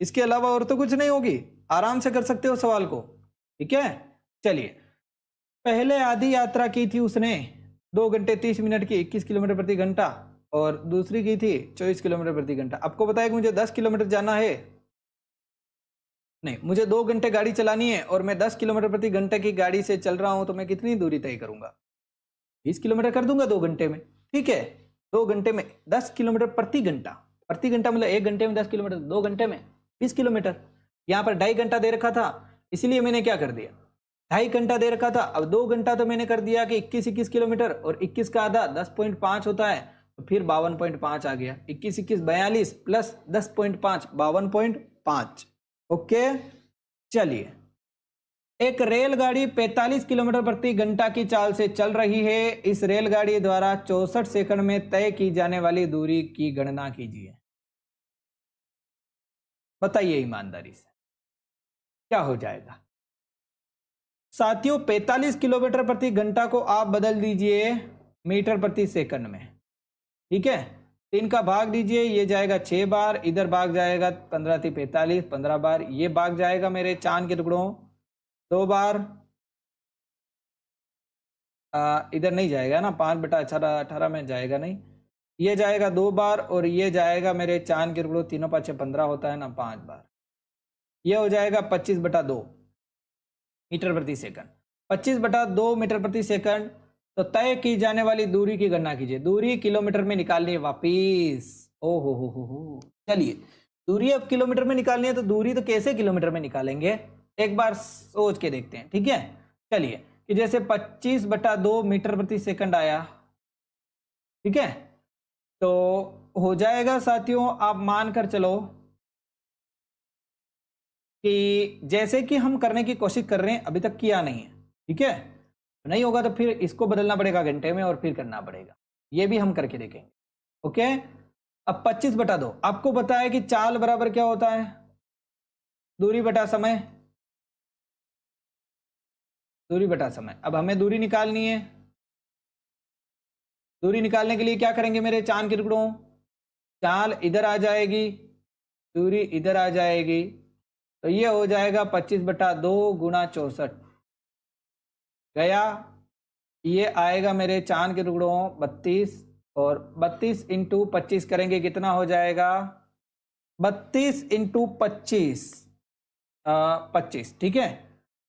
[SPEAKER 1] इसके अलावा और तो कुछ नहीं होगी। आराम से कर सकते हो सवाल को। ठीक है, चलिए पहले आधी यात्रा की थी उसने 2 घंटे 30 मिनट की 21 किलोमीटर प्रति घंटा, और दूसरी की थी 24 किलोमीटर प्रति घंटा। आपको बताया कि मुझे 10 किलोमीटर जाना है, नहीं मुझे 2 घंटे गाड़ी चलानी है और मैं 10 किलोमीटर प्रति घंटे की गाड़ी से चल रहा हूं, तो मैं कितनी दूरी तय करूंगा? 20 किलोमीटर कर दूंगा 2 घंटे में। ठीक है, 2 घंटे में 10 किलोमीटर प्रति घंटा, प्रति घंटा मतलब 1 घंटे में 10 किलोमीटर, 2 घंटे में 20 किलोमीटर। यहाँ पर 2.5 घंटा दे रखा था, इसलिए मैंने क्या कर दिया, 2.5 घंटा दे रखा था, अब 2 घंटा तो मैंने कर दिया कि 21 किलोमीटर, और 21 का आधा 10.5 होता है, तो फिर 52.5 आ गया। 21 21 42 प्लस 10.5 52.5। ओके, चलिए एक रेलगाड़ी 45 किलोमीटर प्रति घंटा की चाल से चल रही है। इस रेलगाड़ी द्वारा 64 सेकंड में तय की जाने वाली दूरी की गणना कीजिए। बताइए ईमानदारी से क्या हो जाएगा साथियों? 45 किलोमीटर प्रति घंटा को आप बदल दीजिए मीटर प्रति सेकंड में। ठीक है, 3 का भाग दीजिए, ये जाएगा 6 बार, इधर भाग जाएगा 15 थी 45 15 बार, ये भाग जाएगा मेरे चांद के टुकड़ों 2 बार, इधर नहीं जाएगा ना, 5/18 में जाएगा नहीं, ये जाएगा 2 बार, और ये जाएगा मेरे चांद के टुकड़ों, तीनों 5 15 होता है ना, 5 बार। ये हो जाएगा 25/2 मीटर प्रति सेकंड। 25/2 मीटर प्रति सेकंड। तो तय की जाने वाली दूरी की गणना कीजिए। दूरी किलोमीटर में निकालनी है वापिस। ओ हो, चलिए दूरी अब किलोमीटर में निकालनी है, तो दूरी तो कैसे किलोमीटर में निकालेंगे, एक बार सोच के देखते हैं। ठीक है, चलिए कि जैसे 25/2 मीटर प्रति सेकंड आया। ठीक है, तो हो जाएगा साथियों, आप मानकर चलो कि जैसे कि हम करने की कोशिश कर रहे हैं, अभी तक किया नहीं है। ठीक है, नहीं होगा तो फिर इसको बदलना पड़ेगा घंटे में, और फिर करना पड़ेगा, ये भी हम करके देखेंगे। ओके, अब 25/2 आपको पता है कि चाल बराबर क्या होता है, दूरी बटा समय, दूरी बटा समय। अब हमें दूरी निकालनी है। दूरी निकालने के लिए क्या करेंगे मेरे चांद के टुकड़ों, चाल इधर आ जाएगी, दूरी इधर आ जाएगी, तो ये हो जाएगा 25/2 गुणा 64 गया। ये आएगा मेरे चांद के टुकड़ों 32, और 32 इंटू 25 करेंगे कितना हो जाएगा, 32 इंटू 25 25। ठीक है,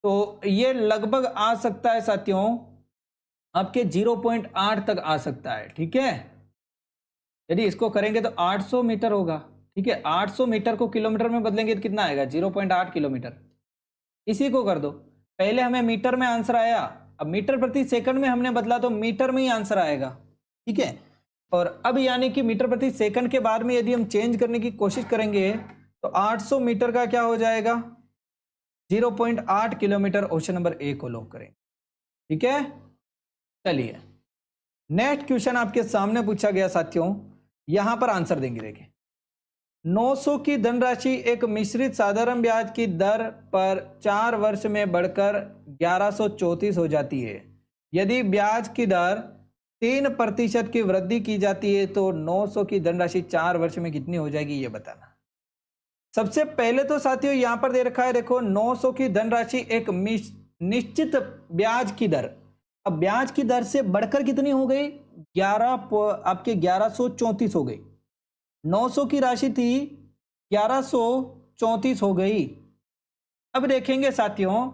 [SPEAKER 1] तो ये लगभग आ सकता है साथियों आपके 0.8 तक आ सकता है, ठीक है। यदि इसको करेंगे तो 800 मीटर होगा, ठीक है। 800 मीटर को किलोमीटर में बदलेंगे तो कितना आएगा, 0.8 किलोमीटर। इसी को कर दो, पहले हमें मीटर में आंसर आया, अब मीटर प्रति सेकंड में हमने बदला तो मीटर में ही आंसर आएगा, ठीक है। और अब यानी कि मीटर प्रति सेकंड के बाद में यदि हम चेंज करने की कोशिश करेंगे तो 800 मीटर का क्या हो जाएगा, 0.8 किलोमीटर। ऑप्शन नंबर ए को लॉक करें, ठीक है। चलिए नेक्स्ट क्वेश्चन आपके सामने पूछा गया साथियों, यहां पर आंसर देंगे। देखिए 900 की धनराशि एक मिश्रित साधारण ब्याज की दर पर 4 वर्ष में बढ़कर 1134 हो जाती है। यदि ब्याज की दर 3% की वृद्धि की जाती है तो 900 की धनराशि 4 वर्ष में कितनी हो जाएगी, ये बताना। सबसे पहले तो साथियों यहां पर दे रखा है, देखो 900 की धनराशि एक निश्चित ब्याज की दर, अब ब्याज की दर से बढ़कर कितनी हो गई, 1134 हो गई। 900 की राशि थी 1134 हो गई। अब देखेंगे साथियों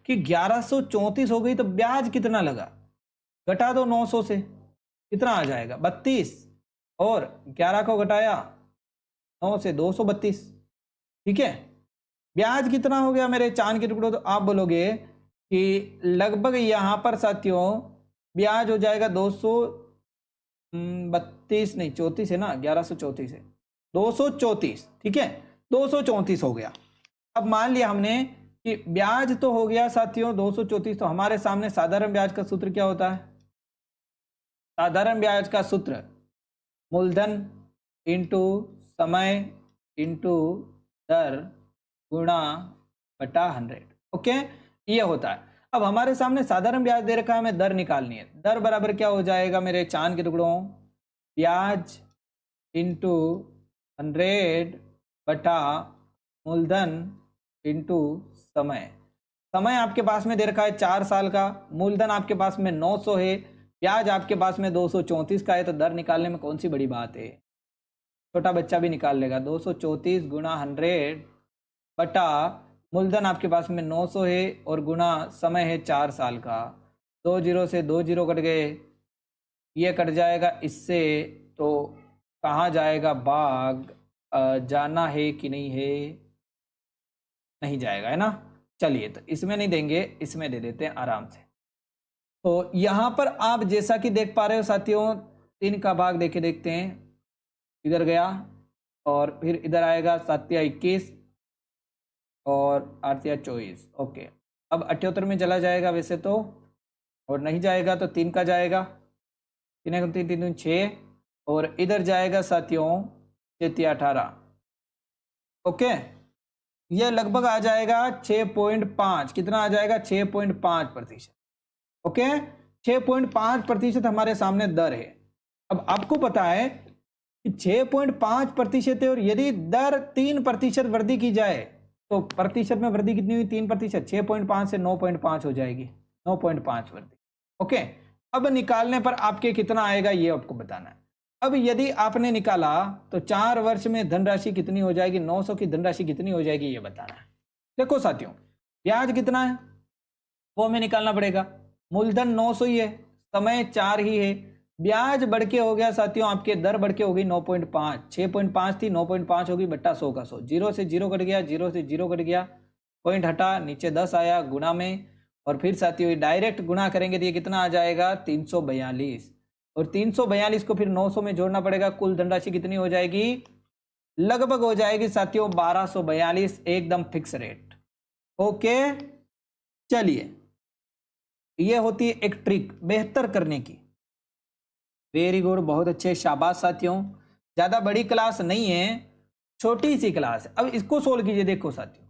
[SPEAKER 1] कि 1134 हो गई तो ब्याज कितना लगा, घटा दो 900 से, कितना आ जाएगा 32, और 11 को घटाया 9 से 232, ठीक है। ब्याज कितना हो गया मेरे चांद के टुकड़ों, तो आप बोलोगे कि लगभग यहां पर साथियों ब्याज हो जाएगा 232 नहीं 34 है ना, 1134 है, 234, ठीक है, 234 हो गया। अब मान लिया हमने कि ब्याज तो हो गया साथियों 234, तो हमारे सामने साधारण ब्याज का सूत्र क्या होता है, साधारण ब्याज का सूत्र मूलधन इंटू समय इंटू दर गुणा बटा 100, ओके, ये होता है। अब हमारे सामने साधारण ब्याज दे रखा है, हमें दर निकालनी है। दर बराबर क्या हो जाएगा मेरे चांद के टुकड़ों, ब्याज इंटू 100 बटा मूलधन इंटू समय। समय आपके पास में दे रखा है 4 साल का, मूलधन आपके पास में 900 है, ब्याज आपके पास में 234 का है, तो दर निकालने में कौन सी बड़ी बात है, छोटा बच्चा भी निकाल लेगा। 234 गुणा 100 बटा मूलधन आपके पास में 900 है और गुणा समय है 4 साल का, 2 जीरो से 2 जीरो कट गए, ये कट जाएगा इससे, तो कहाँ जाएगा भाग, जाना है कि नहीं है, नहीं जाएगा, है ना। चलिए तो इसमें नहीं देंगे, इसमें दे देते हैं आराम से। तो यहाँ पर आप जैसा कि देख पा रहे हो साथियों, 3 का भाग देखे देखते हैं, इधर गया और फिर इधर आएगा 7 या 21 और 8 या 24, ओके। अब 78 में चला जाएगा वैसे तो, और नहीं जाएगा तो 3 का जाएगा, 3 3 3 6, और इधर जाएगा साथियों 6 18, ओके। ये लगभग आ जाएगा 6.5, कितना आ जाएगा 6.5%, ओके। 6.5% हमारे सामने दर है। अब आपको पता है कि 6.5% है, और यदि दर 3% वृद्धि की जाए तो प्रतिशत में वृद्धि कितनी हुई, 3%, 6.5 से 9.5 हो जाएगी, 9.5 वृद्धि, ओके। अब निकालने पर आपके कितना आएगा ये आपको बताना है। अब यदि आपने निकाला तो 4 वर्ष में धनराशि कितनी हो जाएगी, 900 की धनराशि कितनी हो जाएगी ये बताना है। देखो साथियों ब्याज कितना है वो हमें निकालना पड़ेगा, मूलधन 900 ही है, समय 4 ही है, ब्याज बढ़ के हो गया साथियों आपके, दर बढ़ के हो गई 9.5, 6.5 थी 9.5 होगी, बट्टा 100 का 100, 0 से 0 कट गया, 0 से 0 कट गया, पॉइंट हटा, नीचे 10 आया गुणा में, और फिर साथियों डायरेक्ट गुणा करेंगे तो ये कितना आ जाएगा 342, और 342 को फिर 900 में जोड़ना पड़ेगा, कुल धनराशि कितनी हो जाएगी, लगभग हो जाएगी साथियों 1242, एकदम फिक्स रेट, ओके। चलिए ये होती है एक ट्रिक बेहतर करने की, वेरी गुड, बहुत अच्छे, शाबाश साथियों। ज्यादा बड़ी क्लास नहीं है, छोटी सी क्लास है। अब इसको सोल्व कीजिए, देखो साथियों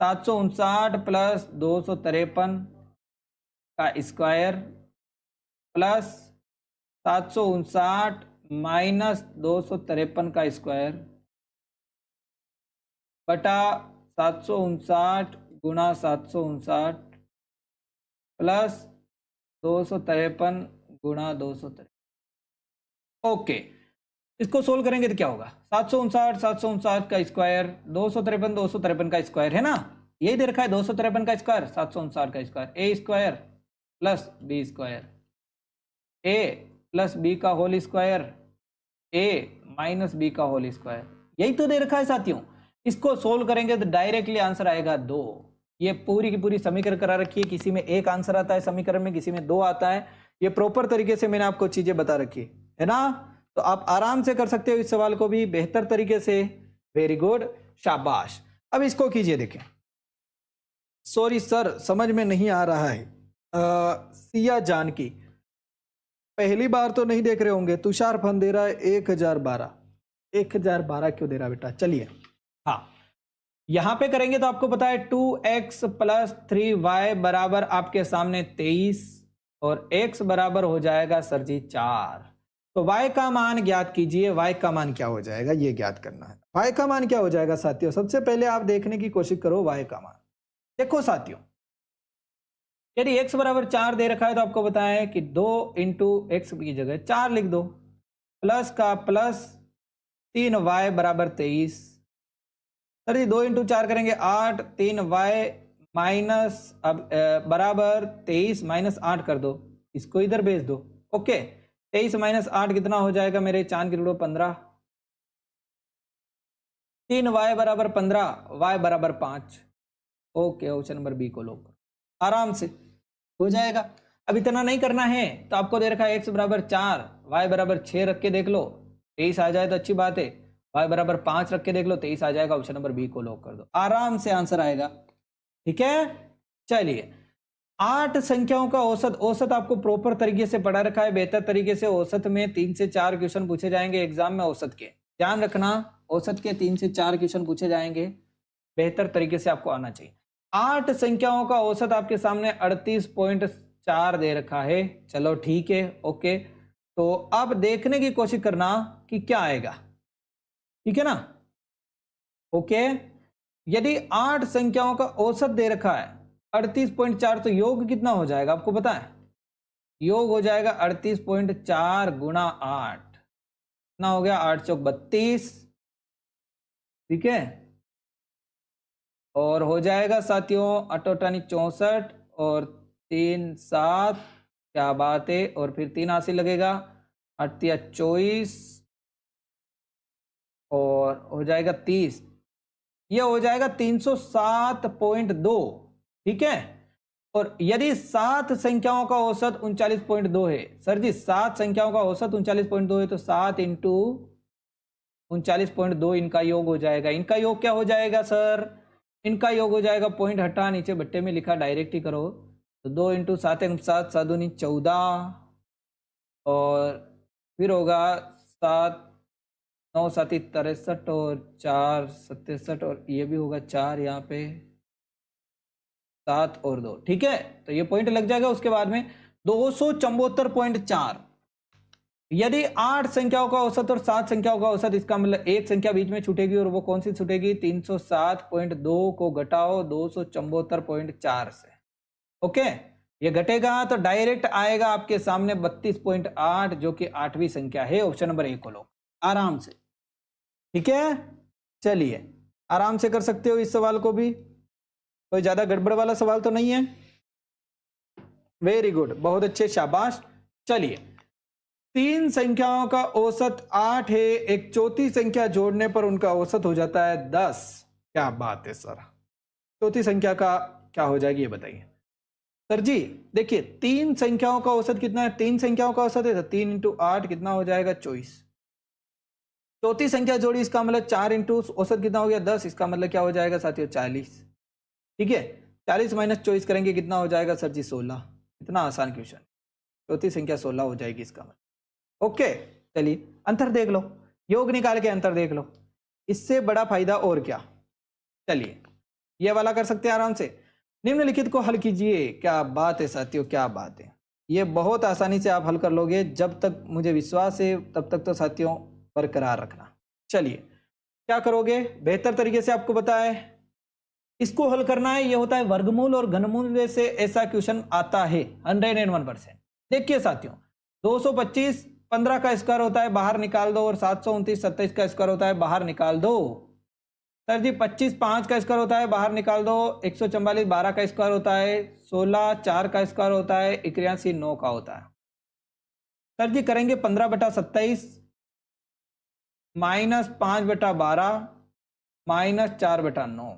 [SPEAKER 1] 759 प्लस 253 का स्क्वायर प्लस 759 माइनस 253 का स्क्वायर बटा 759 गुणा 759 प्लस 253 गुणा 253, ओके। इसको सोल्व करेंगे तो क्या होगा, 759 का स्क्वायर 253 का स्क्वायर है ना, यही दे रखा है 253 का स्क्वायर 759 का स्क्वायर, ए स्क्वायर प्लस बी स्क्वायर, ए प्लस बी का होल स्क्वायर, ए माइनस बी का होल स्क्वायर, यही तो दे रखा है साथियों। इसको सोल्व करेंगे तो डायरेक्टली आंसर आएगा 2। ये पूरी की पूरी समीकरण करा रखी है, किसी में एक आंसर आता है समीकरण में, किसी में 2 आता है। ये प्रॉपर तरीके से मैंने आपको चीजें बता रखी है ना, तो आप आराम से कर सकते हो इस सवाल को भी बेहतर तरीके से। वेरी गुड, शाबाश। अब इसको कीजिए, देखें। सॉरी सर, समझ में नहीं आ रहा है। सिया जानकी, पहली बार तो नहीं देख रहे होंगे। तुषार फन दे रहा है 1012। 1012 क्यों दे रहा बेटा? चलिए, हाँ, यहां पे करेंगे तो आपको पता है 2x प्लस 3y बराबर आपके सामने 23 और x बराबर हो जाएगा सर जी 4। तो y का मान ज्ञात कीजिए। y का मान क्या हो जाएगा ये ज्ञात करना है। y का मान क्या हो जाएगा साथियों? सबसे पहले आप देखने की कोशिश करो y का मान। देखो साथियों, यदि x बराबर 4 दे रखा है तो आपको बताया है कि 2 इंटू एक्स की जगह 4 लिख दो, प्लस का प्लस 3y बराबर 23। सर जी 2 इंटू 4 करेंगे 8, 3y माइनस अब बराबर 23 माइनस 8 कर दो, इसको इधर भेज दो। ओके, 23 माइनस 8 कितना हो जाएगा मेरे चांद के टुकड़ों? 15। 3y बराबर 15, y बराबर 5। ओके, ऑप्शन नंबर बी को लॉक करो, आराम से हो जाएगा। अब इतना नहीं करना है तो आपको दे रखा है x बराबर 4, y बराबर 6 रख के देख लो, 23 आ जाए तो अच्छी बात है। y बराबर 5 रख के देख लो, 23 आ जाएगा। ऑप्शन नंबर बी को लॉक कर दो, आराम से आंसर आएगा। ठीक है, चलिए। 8 संख्याओं का औसत, औसत आपको प्रॉपर तरीके से पढ़ा रखा है, बेहतर तरीके से। औसत में 3 से 4 क्वेश्चन पूछे जाएंगे एग्जाम में औसत के, ध्यान रखना। औसत के 3 से 4 क्वेश्चन पूछे जाएंगे, बेहतर तरीके से आपको आना चाहिए। 8 संख्याओं का औसत आपके सामने 38.4 दे रखा है। चलो ठीक है, ओके। तो अब देखने की कोशिश करना कि क्या आएगा, ठीक है ना? ओके, यदि 8 संख्याओं का औसत दे रखा है 38.4, तो योग कितना हो जाएगा आपको पता है? योग हो जाएगा 38.4 गुणा 8, कितना हो गया? 8 चौक 32, ठीक है। और हो जाएगा साथियों 8 64 और 3 7, क्या बात है। और फिर 3 80 लगेगा, 8 24 और हो जाएगा 30, ये हो जाएगा 307.2, ठीक है। और यदि 7 संख्याओं का औसत 39.2 है, सर जी 7 संख्याओं का औसत 39.2 है, तो 7 इंटू 39.2 इनका योग हो जाएगा। इनका योग क्या हो जाएगा सर? इनका योग हो जाएगा, पॉइंट हटा, नीचे बट्टे में लिखा, डायरेक्ट ही करो। तो 2 इंटू 7 7 7 दूनी 14 और फिर होगा 7 9 7 63 और 4 67 और ये भी होगा 4, यहाँ पे 7 और 2, ठीक है। तो ये पॉइंट लग जाएगा। उसके बाद में 274.4। यदि 8 संख्याओं का औसत और 7 संख्याओं का औसत, इसका मतलब एक संख्या बीच में छूटेगी, और वो कौन सी छूटेगी? 307.2 को घटाओ 274.4 से। ओके, ये घटेगा तो डायरेक्ट आएगा आपके सामने 32.8, जो कि 8वीं संख्या है। ऑप्शन नंबर ए को लो, आराम से, ठीक है। चलिए, आराम से कर सकते हो इस सवाल को भी, कोई ज्यादा गड़बड़ वाला सवाल तो नहीं है। वेरी गुड, बहुत अच्छे, शाबाश। चलिए, 3 संख्याओं का औसत 8 है, एक चौथी संख्या जोड़ने पर उनका औसत हो जाता है 10। क्या बात है सर, चौथी संख्या का क्या हो जाएगी ये बताइए। सर जी देखिए, 3 संख्याओं का औसत कितना है? 3 संख्याओं का औसत है, तो 3 इंटू 8 कितना हो जाएगा? 24। चौथी संख्या जोड़ी, इसका मतलब 4 इंटू औसत कितना हो गया? 10, इसका मतलब क्या हो जाएगा साथियों? 40, ठीक है। 40 माइनस 24 करेंगे, कितना हो जाएगा सर जी? 16। इतना आसान क्वेश्चन, चौथी संख्या 16 हो जाएगी इसका मतलब। ओके, चलिए अंतर देख लो, योग निकाल के अंतर देख लो, इससे बड़ा फायदा और क्या। चलिए, ये वाला कर सकते हैं आराम से। निम्नलिखित को हल कीजिए। क्या बात है साथियों, क्या बात है। ये बहुत आसानी से आप हल कर लोगे, जब तक मुझे विश्वास है तब तक तो साथियों बरकरार रखना। चलिए, क्या करोगे? बेहतर तरीके से आपको बताया, इसको हल करना है। ये होता है वर्गमूल और घनमूल से ऐसा क्वेश्चन आता है 101%। देखिए साथियों, 225 15 का स्क्वायर होता है, बाहर निकाल दो, और 729 27 का स्क्वायर होता है, बाहर निकाल दो। सर जी 25 5 का स्क्वायर होता है, बाहर निकाल दो। 144 12 का स्क्वायर होता है, 16 4 का स्क्वायर होता है, 81 9 का होता है। सर जी करेंगे 15/27 माइनस 5/12 माइनस 4/9।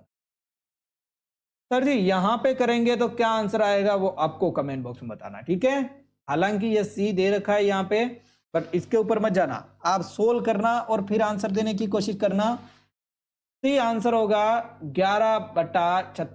[SPEAKER 1] सर जी यहां पे करेंगे तो क्या आंसर आएगा वो आपको कमेंट बॉक्स में बताना, ठीक है। हालांकि ये सी दे रखा है यहाँ पे, बट इसके ऊपर मत जाना, आप सोल्व करना और फिर आंसर देने की कोशिश करना। सी आंसर होगा 11/36।